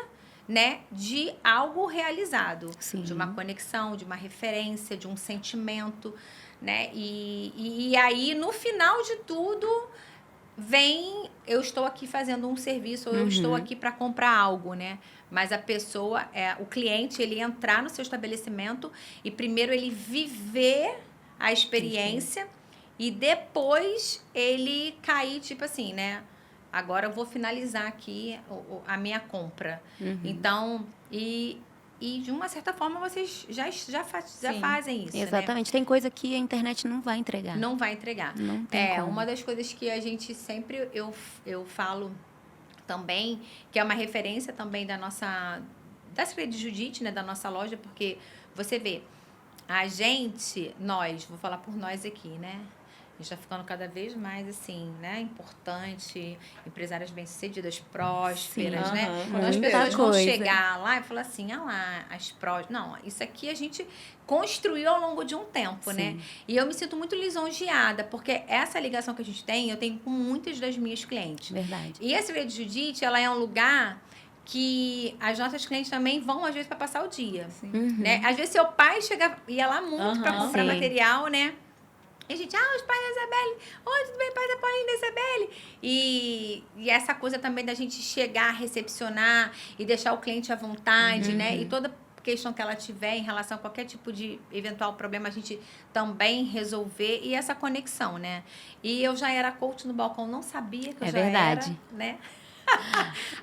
né, de algo realizado. Sim. De uma conexão, de uma referência, de um sentimento, né? E aí, no final de tudo, eu estou aqui fazendo um serviço, ou eu estou aqui para comprar algo, né? Mas a pessoa, o cliente, ele entrar no seu estabelecimento e primeiro ele viver a experiência e depois ele cair, tipo assim, né? Agora eu vou finalizar aqui a minha compra. Então, e de uma certa forma vocês já fazem isso, Exatamente. né? Tem coisa que a internet não vai entregar. Não vai entregar. Não tem como. Uma das coisas que a gente sempre, eu falo também, que é uma referência também da Secretaria de Judite, né, da nossa loja, porque você vê, vou falar por nós aqui, né? A gente está ficando cada vez mais, assim, né? Importante, empresárias bem-sucedidas, prósperas, Sim, né? com Então, as certeza. pessoas vão Coisa. chegar lá e falar assim, as prósperas. Não, isso aqui a gente construiu ao longo de um tempo, né? Sim. E eu me sinto muito lisonjeada, porque essa ligação que a gente tem, eu tenho com muitas das minhas clientes. Verdade. E a Secretaria de Judite, ela é um lugar que as nossas clientes também vão, às vezes, para passar o dia. Sim. Né? Às vezes, seu pai ia lá muito para comprar Sim. material, né? E a gente, os pais da Isabelle. Oi, tudo bem, pai da Paulinha e da Isabelle? E essa coisa também da gente chegar, recepcionar e deixar o cliente à vontade, né? E toda questão que ela tiver em relação a qualquer tipo de eventual problema, a gente também resolver. E essa conexão, né? E eu já era coach no balcão, não sabia que eu já verdade. era, né?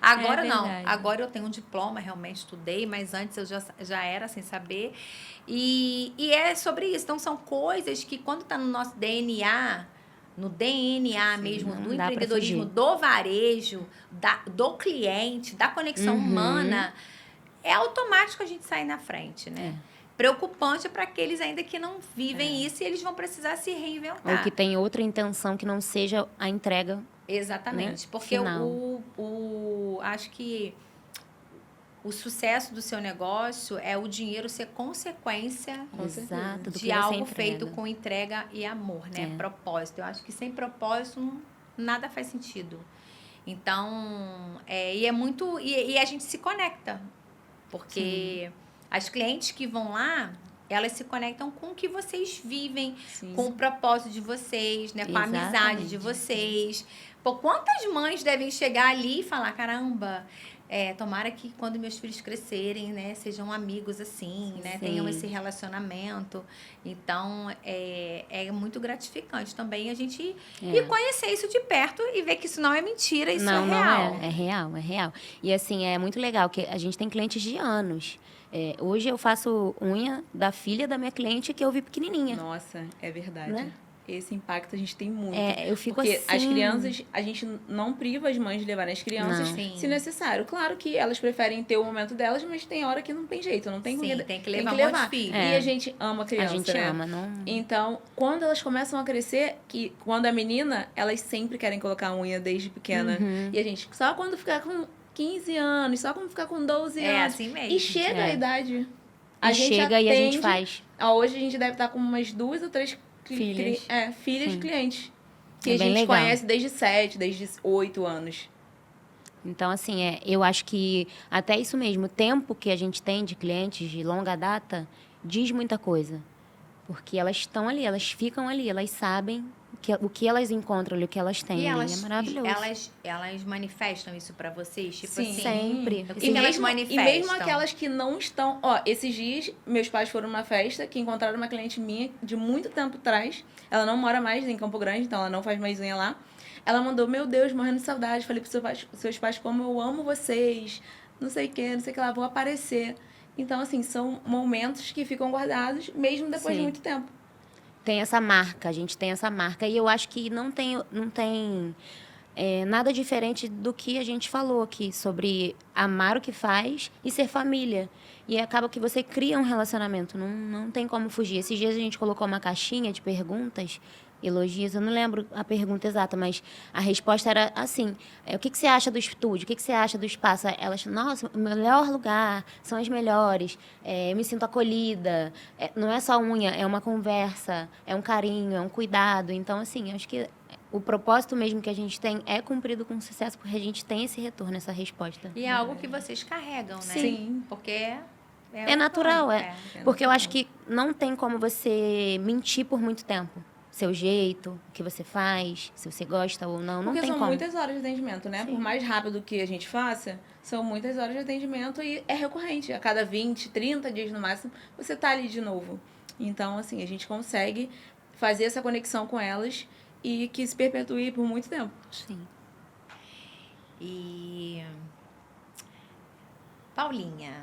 Agora não, verdade. agora eu tenho um diploma, realmente estudei, mas antes eu já era sem saber. E é sobre isso. Então, são coisas que quando está no nosso DNA, no DNA mesmo, não do dá pra empreendedorismo, fugir. do varejo, do cliente, da conexão humana, é automático a gente sair na frente, né? Preocupante para aqueles ainda que não vivem isso e eles vão precisar se reinventar. Ou que tem outra intenção que não seja a entrega. Exatamente, Né? porque Final. acho que o sucesso do seu negócio é o dinheiro ser consequência Exato. Do que de você algo entrega. feito com entrega e amor, né? Propósito. Eu acho que sem propósito nada faz sentido. Então, e é muito... E a gente se conecta, porque as clientes que vão lá, elas se conectam com o que vocês vivem, com o propósito de vocês, né? Com a amizade de vocês. Pô, quantas mães devem chegar ali e falar, caramba, tomara que quando meus filhos crescerem, né, sejam amigos assim, né? Tenham esse relacionamento. Então, é muito gratificante também a gente ir conhecer isso de perto e ver que isso não é mentira, isso é real. É real, é real. E assim, é muito legal, que a gente tem clientes de anos. Hoje eu faço unha da filha da minha cliente que eu vi pequenininha. Nossa, é verdade. Né? esse impacto a gente tem muito. Eu fico porque assim... as crianças, a gente não priva as mães de levarem as crianças, Não. se necessário. Claro que elas preferem ter o momento delas, mas tem hora que não tem jeito, não tem Sim, comida. tem que levar um monte de filho. E a gente ama a criança, A gente né? ama, não... Então, quando elas começam a crescer, que quando é menina, elas sempre querem colocar a unha desde pequena. E a gente, só quando ficar com 15 anos, só quando ficar com 12 É anos. assim mesmo. E chega a idade. A E gente chega e a gente atende. faz. Hoje a gente deve estar com umas 2 ou 3 Filhas. filhas de Sim. clientes. Que É a bem gente legal. conhece desde 7, desde 8 anos. Então, assim, eu acho que até isso mesmo, o tempo que a gente tem de clientes de longa data diz muita coisa. Porque elas estão ali, elas ficam ali, elas sabem o que elas encontram ali, o que elas têm E ali. É maravilhoso. elas manifestam isso pra vocês? Tipo Sim. assim, Sempre. o que, Sim. que elas E manifestam? mesmo aquelas que não estão... Ó, esses dias, meus pais foram numa festa que encontraram uma cliente minha de muito tempo atrás. Ela não mora mais em Campo Grande, então ela não faz mais unha lá. Ela mandou, meu Deus, morrendo de saudade. Falei pros seus pais como eu amo vocês. Não sei o que lá, vou aparecer. Então, assim, são momentos que ficam guardados mesmo depois de Sim. muito tempo. Tem essa marca, a gente tem essa marca. E eu acho que não tem nada diferente do que a gente falou aqui, sobre amar o que faz e ser família. E acaba que você cria um relacionamento, não tem como fugir. Esses dias a gente colocou uma caixinha de perguntas, elogios, eu não lembro a pergunta exata, mas a resposta era assim, o que você acha do estúdio, o que você acha do espaço? Elas, nossa, o melhor lugar, são as melhores, eu me sinto acolhida, não é só unha, é uma conversa, é um carinho, é um cuidado. Então, assim, acho que o propósito mesmo que a gente tem é cumprido com sucesso, porque a gente tem esse retorno, essa resposta. E é algo que vocês carregam, né? Sim. Porque É natural, porque eu natural. acho que não tem como você mentir por muito tempo. Seu jeito, o que você faz, se você gosta ou não, não Porque tem são como. muitas horas de atendimento, né? Sim. Por mais rápido que a gente faça, são muitas horas de atendimento e é recorrente. A cada 20, 30 dias no máximo, você tá ali de novo. Então, assim, a gente consegue fazer essa conexão com elas e que se perpetue por muito tempo. Sim. E... Paulinha,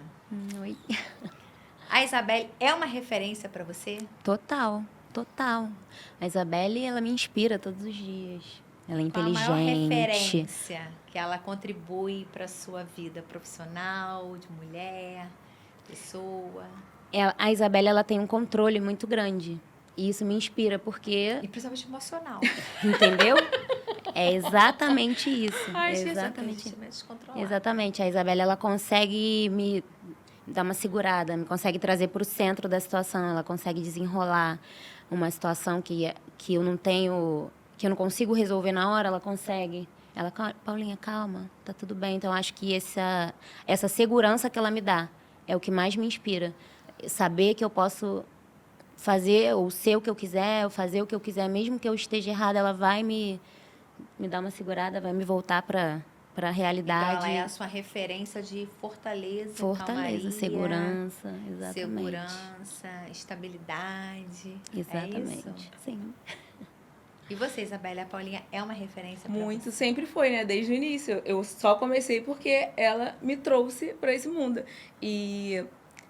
Oi. a Isabelle é uma referência pra você? Total. A Isabelle, ela me inspira todos os dias. Ela é Qual a maior inteligente. referência que ela contribui pra sua vida profissional, de mulher, pessoa? A Isabelle, ela tem um controle muito grande. E isso me inspira, porque... E principalmente emocional. Entendeu? É exatamente isso. Ai, Exatamente. descontrolado. Exatamente. A Isabelle, ela consegue me dar uma segurada, me consegue trazer para o centro da situação, ela consegue desenrolar uma situação que eu não tenho, que eu não consigo resolver na hora, ela consegue. Ela, Paulinha, calma, tá tudo bem. Então, acho que essa segurança que ela me dá é o que mais me inspira. Saber que eu posso fazer ou ser o que eu quiser, ou fazer o que eu quiser, mesmo que eu esteja errada, ela vai me dar uma segurada, vai me voltar para a realidade. Então, ela é a sua referência de fortaleza, calmaria, segurança, exatamente. segurança, estabilidade. Exatamente. É isso? Sim. E você, Isabelle, a Paulinha é uma referência pra Muito, você? sempre foi, né? Desde o início. Eu só comecei porque ela me trouxe para esse mundo. E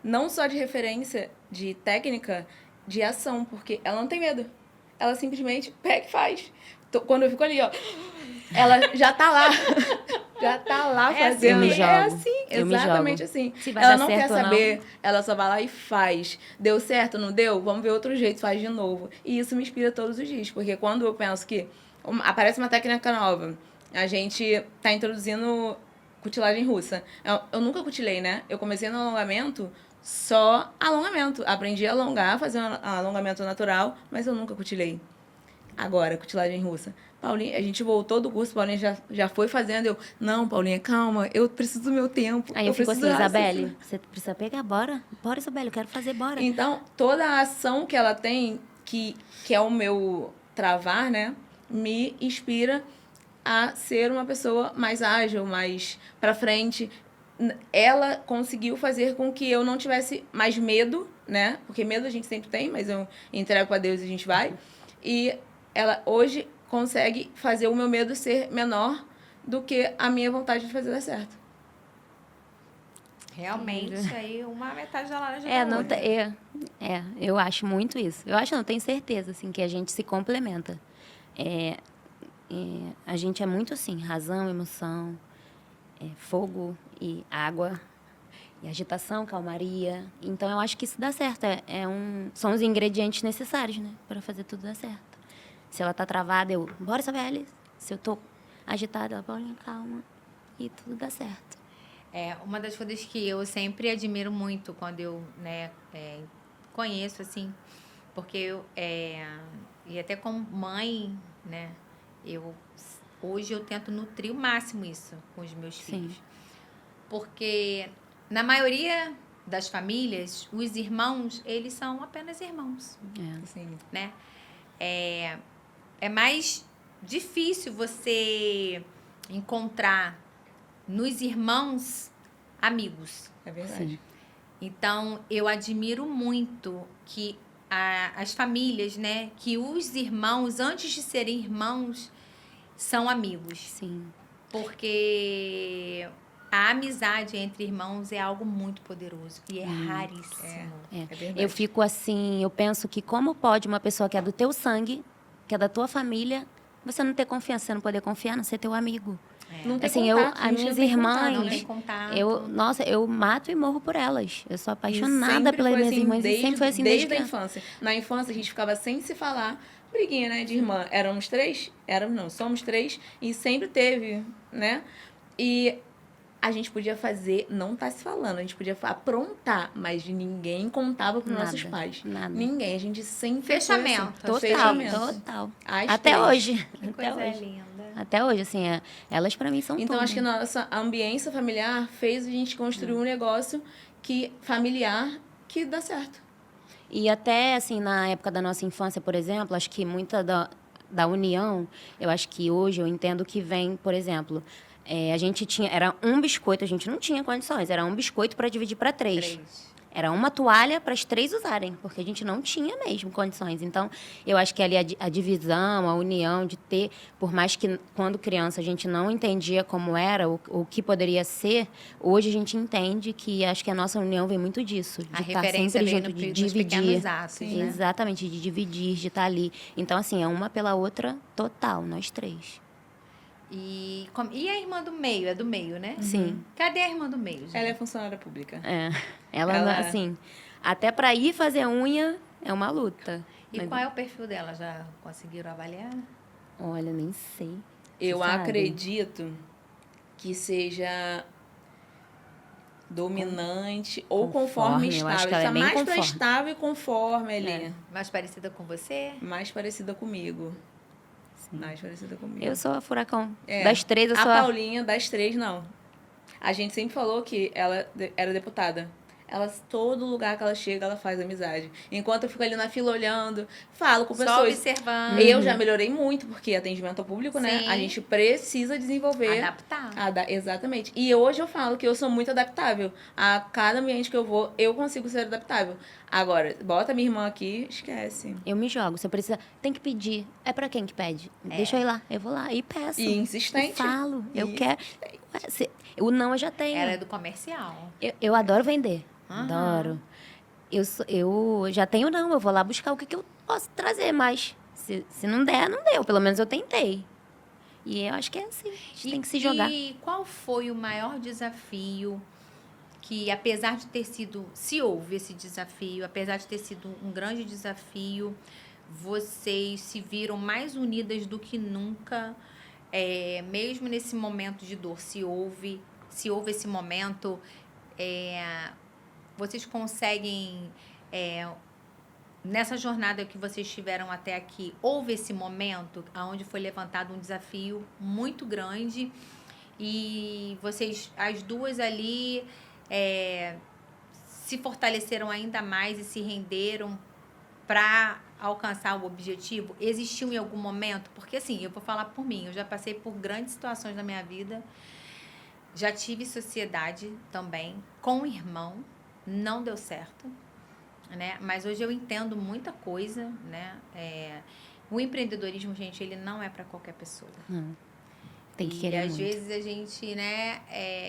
não só de referência, de técnica, de ação, porque ela não tem medo. Ela simplesmente pega e faz. Quando eu fico ali, ó, ela já tá lá. Já tá lá É assim fazendo. mesmo. É assim, Eu me exatamente jogo. assim. Se vai Ela dar não quer certo ou não. saber, ela só vai lá e faz. Deu certo, não deu? Vamos ver outro jeito, faz de novo. E isso me inspira todos os dias, porque quando eu penso que aparece uma técnica nova, a gente tá introduzindo cutilagem russa. Eu nunca cutilei, né? Eu comecei no alongamento, só alongamento. Aprendi a alongar, fazer um alongamento natural, mas eu nunca cutilei. Agora, cutilagem russa. Paulinha, a gente voltou do curso, Paulinha já foi fazendo. Eu, não, Paulinha, calma, eu preciso do meu tempo. Aí eu fico preciso assim, raciocinar. Isabelle, você precisa pegar, bora. Bora, Isabelle, eu quero fazer, bora. Então, toda a ação que ela tem, que é o meu travar, né, me inspira a ser uma pessoa mais ágil, mais pra frente. Ela conseguiu fazer com que eu não tivesse mais medo, né? Porque medo a gente sempre tem, mas eu entrego pra Deus e a gente vai. E ela hoje consegue fazer o meu medo ser menor do que a minha vontade de fazer dar certo. Realmente, aí uma metade da laranja É, da não outra. eu acho muito isso. Eu acho, não, tenho certeza, assim, que a gente se complementa. A gente é muito assim, razão, emoção, fogo e água, e agitação, calmaria. Então, eu acho que isso dá certo. São os ingredientes necessários, né, para fazer tudo dar certo. Se ela tá travada, eu, bora, Isabelle. Se eu tô agitada, ela, Paulinha, calma. E tudo dá certo. Uma das coisas que eu sempre admiro muito quando eu, né, conheço, assim, porque e até como mãe, né, hoje eu tento nutrir o máximo isso com os meus Sim. filhos. Porque na maioria das famílias, os irmãos, eles são apenas irmãos, Assim, né? É mais difícil você encontrar nos irmãos amigos. é verdade. Sim. Então, eu admiro muito que as famílias, né, que os irmãos, antes de serem irmãos, são amigos. Sim. Porque a amizade entre irmãos é algo muito poderoso e é raríssimo. É verdade. Eu fico assim, eu penso que como pode uma pessoa que é do teu sangue, que é da tua família, você não ter confiança, você não poder confiar, não ser teu amigo. Não tem Assim, contato, a as gente minhas não tem irmãs, contato, Não né? tem contato. eu mato e morro por elas. Eu sou E apaixonada sempre pelas foi minhas assim, irmãs e sempre foi assim desde a criança. infância. Na infância, a gente ficava sem se falar. Briguinha, né, de irmã. Éramos três? Éramos, não, somos três. E sempre teve, né? E a gente podia fazer, não tá se falando, a gente podia aprontar, mas ninguém contava pros nossos Nada, pais. nada. Ninguém, a gente sempre Fechamento. foi assim. Total, Fechamento. total. As Até três. hoje. Que Até coisa hoje. linda. Até hoje, assim, elas pra mim são Então, tudo. acho que nossa ambiência familiar fez a gente construir um negócio familiar que dá certo. E até, assim, na época da nossa infância, por exemplo, acho que muita da união, eu acho que hoje eu entendo que vem, por exemplo, a gente era um biscoito, a gente não tinha condições, era um biscoito para dividir para três. Era uma toalha para as três usarem, porque a gente não tinha mesmo condições. Então, eu acho que ali a divisão, a união de ter, por mais que quando criança a gente não entendia como era, o que poderia ser, hoje a gente entende que acho que a nossa união vem muito disso, A de estar referência sempre vem junto, de nos dividir. pequenos atos, né? Exatamente, de dividir, de estar ali. Então, assim, é uma pela outra total, nós três. E a irmã do meio? É do meio, né? Sim. Cadê a irmã do meio, gente? Ela é funcionária pública. Ela, assim, até para ir fazer unha é uma luta. E qual é o perfil dela? Já conseguiram avaliar? Olha, nem sei. Eu Você sabe? acredito que seja dominante ou conforme Conforme, eu acho estável. que ela é Está bem mais para conforme. estável e conforme ali. É. Mais parecida com você? Mais parecida comigo. Mais parecida comigo. Eu sou a furacão. É. Das três, eu A sou Paulinha, das três, não. A gente sempre falou que ela era deputada. Ela, todo lugar que ela chega, ela faz amizade. Enquanto eu fico ali na fila olhando, falo com Só pessoas. observando. Eu já melhorei muito, porque atendimento ao público, né? Sim. A gente precisa desenvolver. Adaptar. Exatamente. E hoje eu falo que eu sou muito adaptável. A cada ambiente que eu vou, eu consigo ser adaptável. Agora, bota minha irmã aqui, esquece. Eu me jogo. Se eu precisar, tem que pedir. É pra quem que pede? Deixa eu ir lá. Eu vou lá e peço. E insistente. E falo. Eu E quero. O não eu já tenho. Ela é do comercial. Eu adoro vender. Aham. Adoro. Eu já tenho não. Eu vou lá buscar o que eu posso trazer, mas se não der, não deu. Pelo menos eu tentei. E eu acho que é assim. A gente tem que se jogar. E qual foi o maior desafio que, apesar de ter sido, se houve esse desafio, apesar de ter sido um grande desafio, vocês se viram mais unidas do que nunca, mesmo nesse momento de dor, se houve esse momento, vocês conseguem, nessa jornada que vocês tiveram até aqui, houve esse momento onde foi levantado um desafio muito grande e vocês, as duas ali, se fortaleceram ainda mais e se renderam para alcançar o objetivo? Existiu em algum momento? Porque assim, eu vou falar por mim, eu já passei por grandes situações na minha vida, já tive sociedade também, com um irmão, não deu certo, né? Mas hoje eu entendo muita coisa, né? O empreendedorismo, gente, ele não é para qualquer pessoa. Não. Tem que E querer às muito. vezes a gente, né,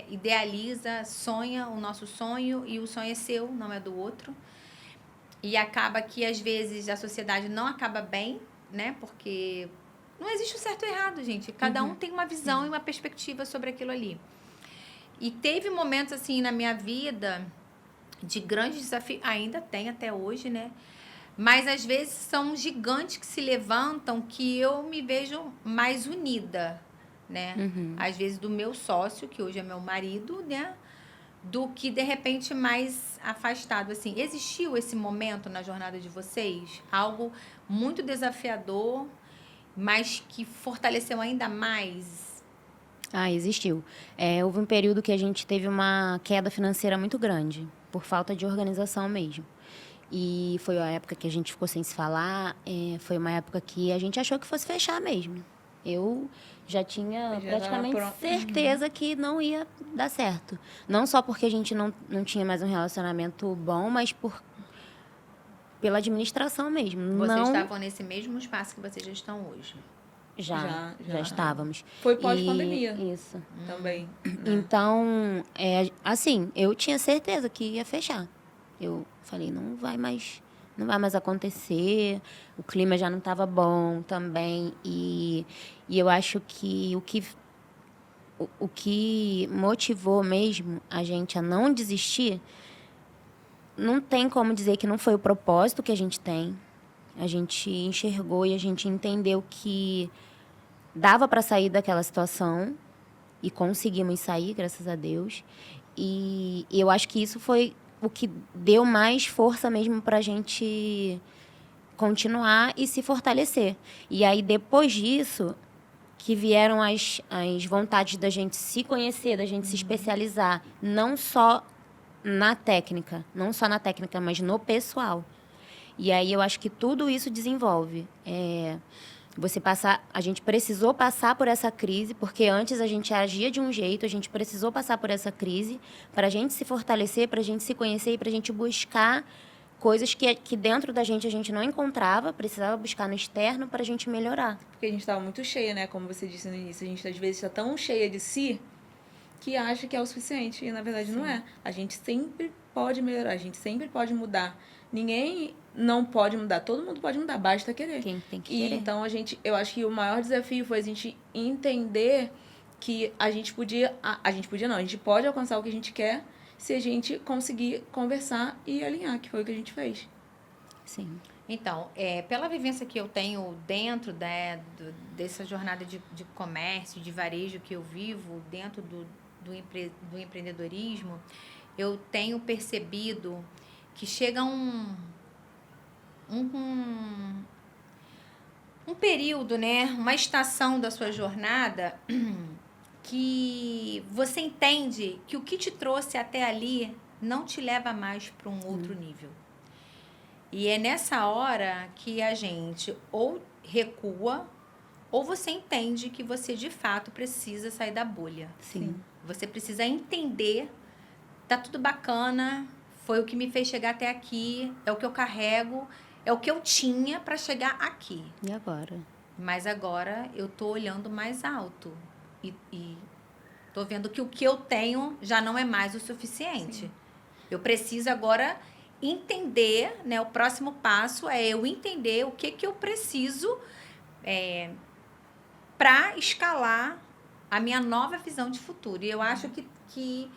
idealiza, sonha o nosso sonho e o sonho é seu, não é do outro. E acaba que às vezes a sociedade não acaba bem, né? Porque não existe o certo e o errado, gente. Cada um tem uma visão e uma perspectiva sobre aquilo ali. E teve momentos assim na minha vida de grandes desafios, ainda tem até hoje, né? Mas às vezes são gigantes que se levantam que eu me vejo mais unida, né? Às vezes do meu sócio, que hoje é meu marido, né? Do que de repente mais afastado, assim. Existiu esse momento na jornada de vocês? Algo muito desafiador, mas que fortaleceu ainda mais? Existiu. Houve um período que a gente teve uma queda financeira muito grande, por falta de organização mesmo. E foi a época que a gente ficou sem se falar, foi uma época que a gente achou que fosse fechar mesmo. Eu já tinha Já praticamente tava certeza que não ia dar certo. Não só porque a gente não tinha mais um relacionamento bom, mas pela administração mesmo. Vocês não estavam nesse mesmo espaço que vocês já estão hoje? Já Já. estávamos. Foi pós-pandemia. Isso. Também. Então, assim, eu tinha certeza que ia fechar. Eu falei, não vai mais acontecer. O clima já não estava bom também. E eu acho que o que motivou mesmo a gente a não desistir, não tem como dizer que não foi o propósito que a gente tem. A gente enxergou e a gente entendeu que dava para sair daquela situação e conseguimos sair, graças a Deus. E eu acho que isso foi o que deu mais força mesmo para a gente continuar e se fortalecer. E aí, depois disso, que vieram as vontades da gente se conhecer, da gente se especializar, não só na técnica, mas no pessoal. E aí eu acho que tudo isso desenvolve. A gente precisou passar por essa crise, porque antes a gente agia de um jeito, a gente precisou passar por essa crise para a gente se fortalecer, para a gente se conhecer e para a gente buscar coisas que dentro da gente a gente não encontrava, precisava buscar no externo para a gente melhorar. Porque a gente estava muito cheia, né? Como você disse no início, a gente às vezes está tão cheia de si que acha que é o suficiente. E na verdade não é. A gente sempre pode melhorar, a gente sempre pode mudar. Ninguém não pode mudar, todo mundo pode mudar, basta querer. Quem tem que E querer. então eu acho que o maior desafio foi a gente entender que a gente pode alcançar o que a gente quer se a gente conseguir conversar e alinhar, que foi o que a gente fez. Sim. Então, pela vivência que eu tenho dentro dessa jornada de comércio, de varejo que eu vivo, dentro do empreendedorismo, eu tenho percebido que chega um período, né, uma estação da sua jornada que você entende que o que te trouxe até ali não te leva mais para um outro nível. E é nessa hora que a gente ou recua ou você entende que você de fato precisa sair da bolha. Sim. Você precisa entender, tá tudo bacana, foi o que me fez chegar até aqui, é o que eu carrego, é o que eu tinha para chegar aqui. E agora? Mas agora eu tô olhando mais alto e tô vendo que o que eu tenho já não é mais o suficiente. Sim. Eu preciso agora entender, né? O próximo passo é eu entender o que eu preciso para escalar a minha nova visão de futuro. E eu acho que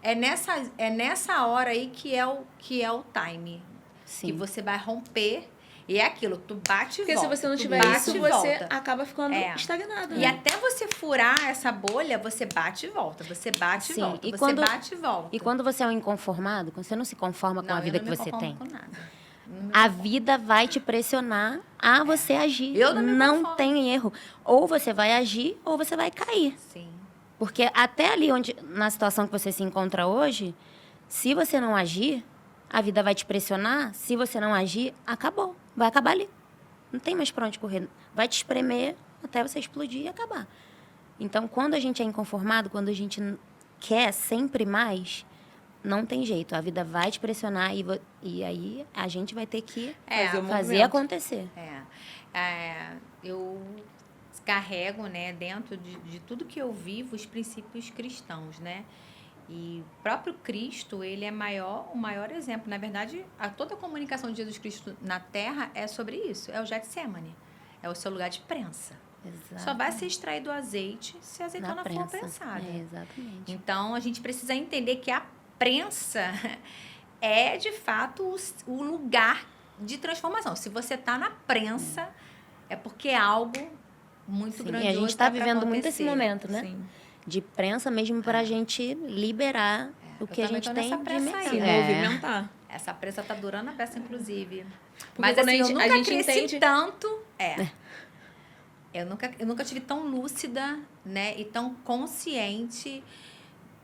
é nessa hora aí que é o time. Sim. Que você vai romper. E é aquilo, tu bate e volta. Porque se você não tiver isso, você acaba ficando estagnado. E até você furar essa bolha, você bate e volta. Você bate e volta. Bate e volta. E quando você é um inconformado, quando você não se conforma com a vida que você tem, com nada. a vida vai te pressionar a você agir. Eu não tem erro. Ou você vai agir, ou você vai cair. Sim. Porque até ali, na situação que você se encontra hoje, se você não agir, a vida vai te pressionar. Se você não agir, acabou. Vai acabar ali. Não tem mais para onde correr. Vai te espremer até você explodir e acabar. Então, quando a gente é inconformado, quando a gente quer sempre mais, não tem jeito. A vida vai te pressionar e aí a gente vai ter que fazer acontecer. Eu carrego, né, dentro de tudo que eu vivo, os princípios cristãos, né? E o próprio Cristo, ele é o maior exemplo. Na verdade, toda a comunicação de Jesus Cristo na Terra é sobre isso. É o Getsemane. É o seu lugar de prensa. Exato. Só vai ser extraído o azeite se a azeitona for prensada. Exatamente. Então, a gente precisa entender que a prensa é, de fato, o lugar de transformação. Se você está na prensa, é porque é algo muito grandioso. E a gente está vivendo muito esse momento, né? Sim. De prensa mesmo para a gente liberar o que a gente tem de mercado. Se movimentar. Essa prensa tá durando a beça, inclusive. Porque Mas quando assim, eu nunca a gente cresci entende... tanto. Eu nunca tive tão lúcida, né? E tão consciente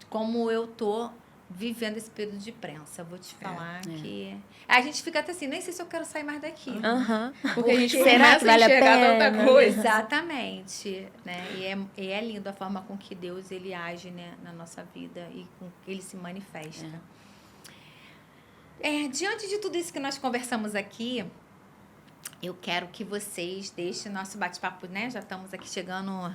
como eu tô vivendo esse período de prensa. Vou te falar que... A gente fica até assim, nem sei se eu quero sair mais daqui. Porque a gente será que vale a enxergar pena? tanta coisa. Exatamente, né? E é lindo a forma com que Deus, ele age, né, na nossa vida e com que ele se manifesta. Diante de tudo isso que nós conversamos aqui, eu quero que vocês deixem nosso bate-papo, né? Já estamos aqui chegando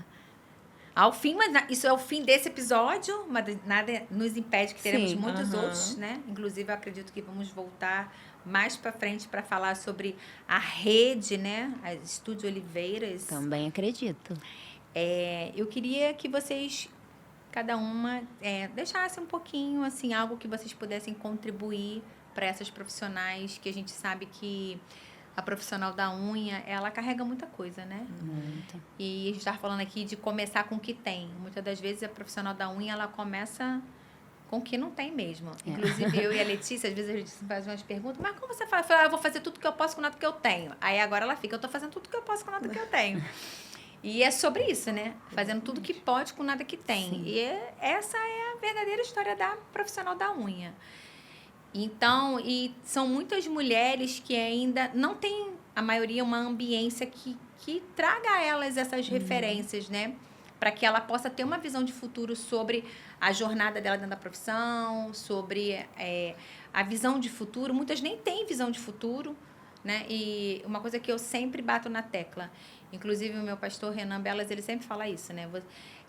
ao fim, mas isso é o fim desse episódio, mas nada nos impede que teremos muitos outros, né? Inclusive, eu acredito que vamos voltar mais para frente para falar sobre a rede, né? A Estúdio Oliveiras. Também acredito. Eu queria que vocês, cada uma, deixasse um pouquinho, assim, algo que vocês pudessem contribuir para essas profissionais, que a gente sabe que a profissional da unha, ela carrega muita coisa, né? Muito. E a gente estava falando aqui de começar com o que tem. Muitas das vezes a profissional da unha, ela começa com o que não tem mesmo. Inclusive, eu e a Letícia, às vezes a gente faz umas perguntas, mas como você faz? Eu falo, eu vou fazer tudo que eu posso com nada que eu tenho. Aí agora ela fica, eu tô fazendo tudo que eu posso com nada que eu tenho. E é sobre isso, né? Fazendo tudo que pode com nada que tem. Sim. E essa é a verdadeira história da profissional da unha. Então, e são muitas mulheres que ainda não têm, a maioria, uma ambiência que traga a elas essas referências, né? Para que ela possa ter uma visão de futuro sobre a jornada dela dentro da profissão, sobre a visão de futuro. Muitas nem têm visão de futuro, né? E uma coisa que eu sempre bato na tecla, inclusive o meu pastor Renan Belas, ele sempre fala isso, né?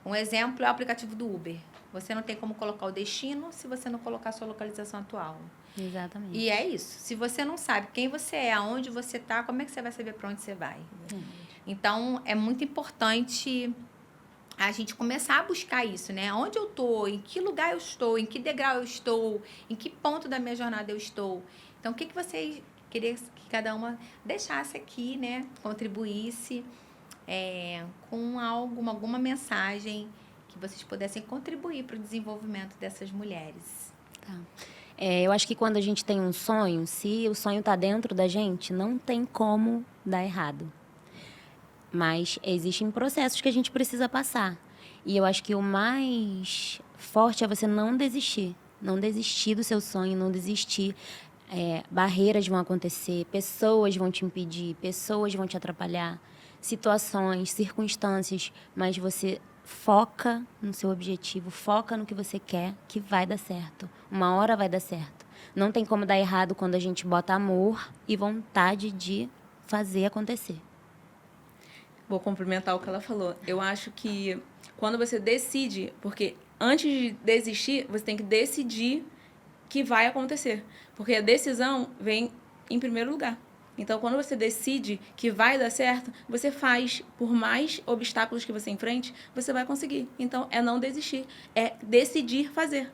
Um exemplo é o aplicativo do Uber. Você não tem como colocar o destino se você não colocar a sua localização atual. Exatamente. E é isso. Se você não sabe quem você é, aonde você está, como é que você vai saber para onde você vai? Então, é muito importante a gente começar a buscar isso, né? Onde eu estou, em que lugar eu estou, em que degrau eu estou, em que ponto da minha jornada eu estou. Então, o que vocês queriam que cada uma deixasse aqui, né? Contribuísse com alguma mensagem que vocês pudessem contribuir para o desenvolvimento dessas mulheres. Tá. Eu acho que quando a gente tem um sonho, se o sonho está dentro da gente, não tem como dar errado. Mas existem processos que a gente precisa passar. E eu acho que o mais forte é você não desistir. Não desistir do seu sonho, não desistir. Barreiras vão acontecer, pessoas vão te impedir, pessoas vão te atrapalhar, situações, circunstâncias, mas você foca no seu objetivo, foca no que você quer, que vai dar certo. Uma hora vai dar certo. Não tem como dar errado quando a gente bota amor e vontade de fazer acontecer. Vou complementar o que ela falou. Eu acho que quando você decide, porque antes de desistir, você tem que decidir que vai acontecer. Porque a decisão vem em primeiro lugar. Então, quando você decide que vai dar certo, você faz, por mais obstáculos que você enfrente, você vai conseguir. Então, é não desistir. É decidir fazer.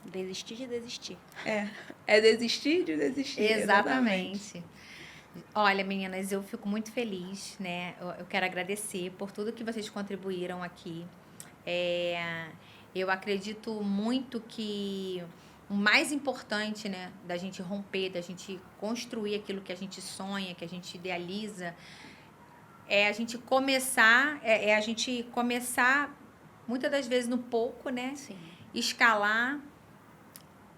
Desistir de desistir. É desistir de desistir. Exatamente. Olha, meninas, eu fico muito feliz, né? Eu quero agradecer por tudo que vocês contribuíram aqui. Eu acredito muito que o mais importante, né, da gente romper, da gente construir aquilo que a gente sonha, que a gente idealiza, é a gente começar, a gente começar muitas das vezes no pouco, né? Sim. Escalar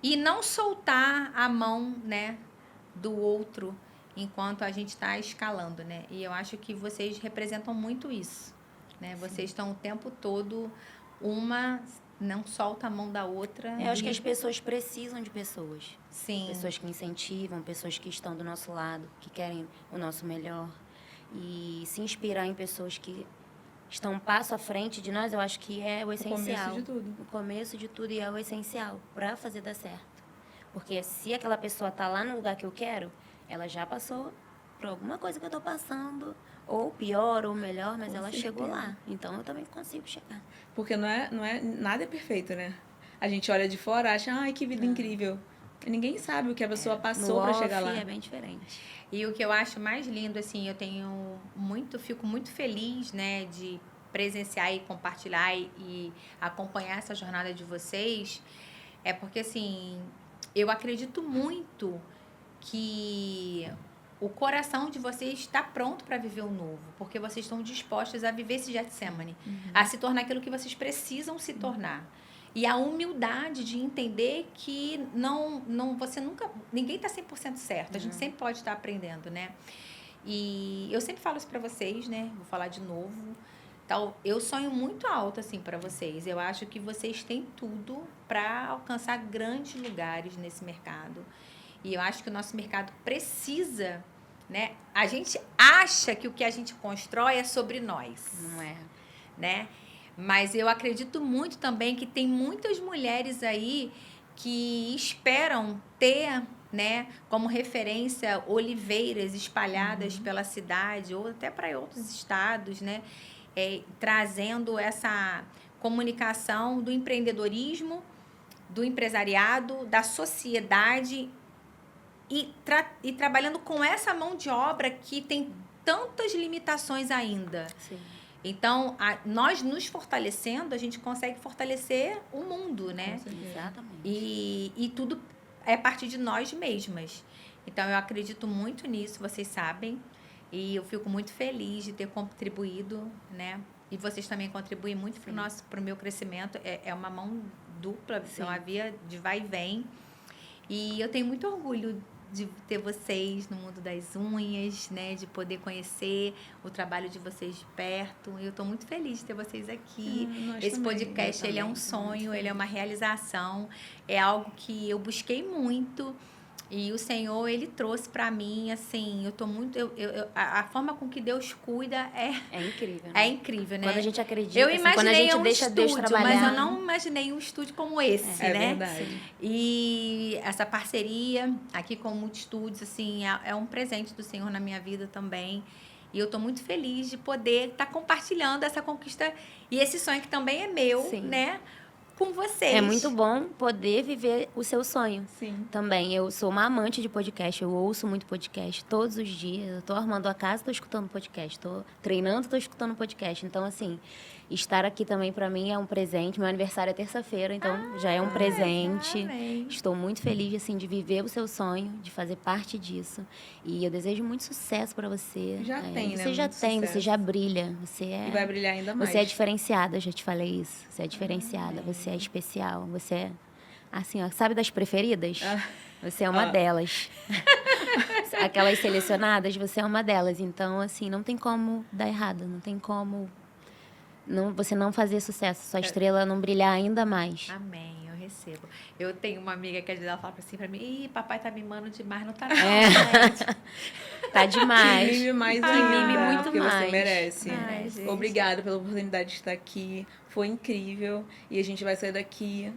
e não soltar a mão, né, do outro enquanto a gente está escalando, né? E eu acho que vocês representam muito isso, né? Sim. Vocês estão o tempo todo, uma não solta a mão da outra. Eu acho que as pessoas precisam de pessoas. Sim. Pessoas que incentivam, pessoas que estão do nosso lado, que querem o nosso melhor. e se inspirar em pessoas que estão um passo à frente de nós, eu acho que é o essencial. começo de tudo. O começo de tudo e é o essencial para fazer dar certo. Porque se aquela pessoa tá lá no lugar que eu quero, ela já passou por alguma coisa que eu tô passando, ou pior, ou melhor, mas ela chegou lá. Então eu também consigo chegar. Porque nada é perfeito, né? A gente olha de fora, acha, ai, que vida incrível. E ninguém sabe o que a pessoa passou para chegar lá. É bem diferente. E o que eu acho mais lindo, assim, fico muito feliz, né, de presenciar e compartilhar e acompanhar essa jornada de vocês, é porque, assim, eu acredito muito que o coração de vocês está pronto para viver o novo, porque vocês estão dispostos a viver esse Getsemane, a se tornar aquilo que vocês precisam se tornar. E a humildade de entender que ninguém está 100% certo, a gente sempre pode estar aprendendo, né? E eu sempre falo isso para vocês, né? Vou falar de novo. Eu sonho muito alto, assim, para vocês. Eu acho que vocês têm tudo para alcançar grandes lugares nesse mercado. E eu acho que o nosso mercado precisa, né? A gente acha que o que a gente constrói é sobre nós. Não é? Né? Mas eu acredito muito também que tem muitas mulheres aí que esperam ter, né, como referência oliveiras espalhadas pela cidade ou até para outros estados, né, trazendo essa comunicação do empreendedorismo, do empresariado, da sociedade e trabalhando com essa mão de obra que tem tantas limitações ainda. Sim. Então, nós nos fortalecendo, a gente consegue fortalecer o mundo, né? Exatamente. E tudo é a partir de nós mesmas. Então, eu acredito muito nisso, vocês sabem. E eu fico muito feliz de ter contribuído, né? E vocês também contribuem muito para o meu crescimento. É uma mão dupla, é uma via de vai e vem. E eu tenho muito orgulho de ter vocês no mundo das unhas, né? De poder conhecer o trabalho de vocês de perto. E eu estou muito feliz de ter vocês aqui. Esse podcast, ele é um sonho, ele é uma realização. É algo que eu busquei muito. E o Senhor, Ele trouxe para mim, assim, eu tô muito... a forma com que Deus cuida é incrível, né? É incrível, né? Quando a gente acredita, eu imaginei quando a gente deixa Deus trabalhar. Mas eu não imaginei um estúdio como esse, né? É verdade. E essa parceria aqui com o Multistúdios, assim, é um presente do Senhor na minha vida também. E eu tô muito feliz de poder estar compartilhando essa conquista e esse sonho que também é meu, né? Com vocês. É muito bom poder viver o seu sonho. Sim. Também, eu sou uma amante de podcast, eu ouço muito podcast todos os dias. Eu tô arrumando a casa, tô escutando podcast. Tô treinando, tô escutando podcast. Então, assim, estar aqui também para mim é um presente. Meu aniversário é terça-feira, então já é um presente. Exatamente. Estou muito feliz, assim, de viver o seu sonho, de fazer parte disso. E eu desejo muito sucesso para você. Já tem, né? Você já Muito tem, sucesso. você já brilha. Você é... E vai brilhar ainda mais. Você é diferenciada, eu já te falei isso. Você é diferenciada, você é especial. Você é, assim, ó, sabe das preferidas? Você é uma delas. Aquelas selecionadas, você é uma delas. Então, assim, não tem como dar errado. Não tem como você não fazer sucesso. Sua estrela não brilhar ainda mais. Amém, eu recebo. Eu tenho uma amiga que às vezes ela fala assim pra mim, ih, papai tá mimando demais, não tá não, gente. Tá demais. Que mime mais Que ainda, mime muito porque mais. você merece. Ai, gente. Obrigada pela oportunidade de estar aqui. Foi incrível. E a gente vai sair daqui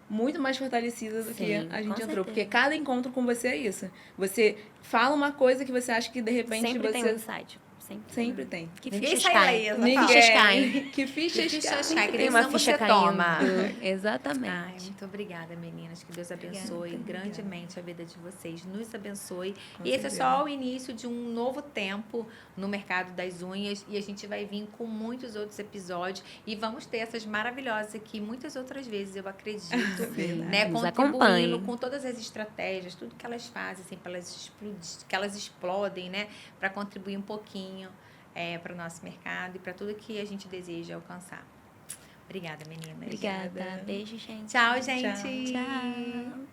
muito mais fortalecida do que a gente entrou. certeza. Porque cada encontro com você é isso. Você fala uma coisa que você acha que de repente Sempre você... tem um insight. Sempre tem. Que Ninguém fichas sai caem. ilesa, Que fala. fichas caem. Que fichas caem. Sempre Tem uma decisão ficha você caindo. toma. Exatamente. Ai, muito obrigada, meninas. Que Deus abençoe grandemente a vida de vocês. Nos abençoe. E esse é só o início de um novo tempo no mercado das unhas. E a gente vai vir com muitos outros episódios. E vamos ter essas maravilhosas aqui muitas outras vezes, eu acredito. Né? Nos Contribuindo acompanhem. com todas as estratégias, tudo que elas fazem, assim, que elas explodem, né? Para contribuir um pouquinho para o nosso mercado e para tudo que a gente deseja alcançar. Obrigada, meninas. Obrigada. Beijo, gente. Tchau, gente. Tchau.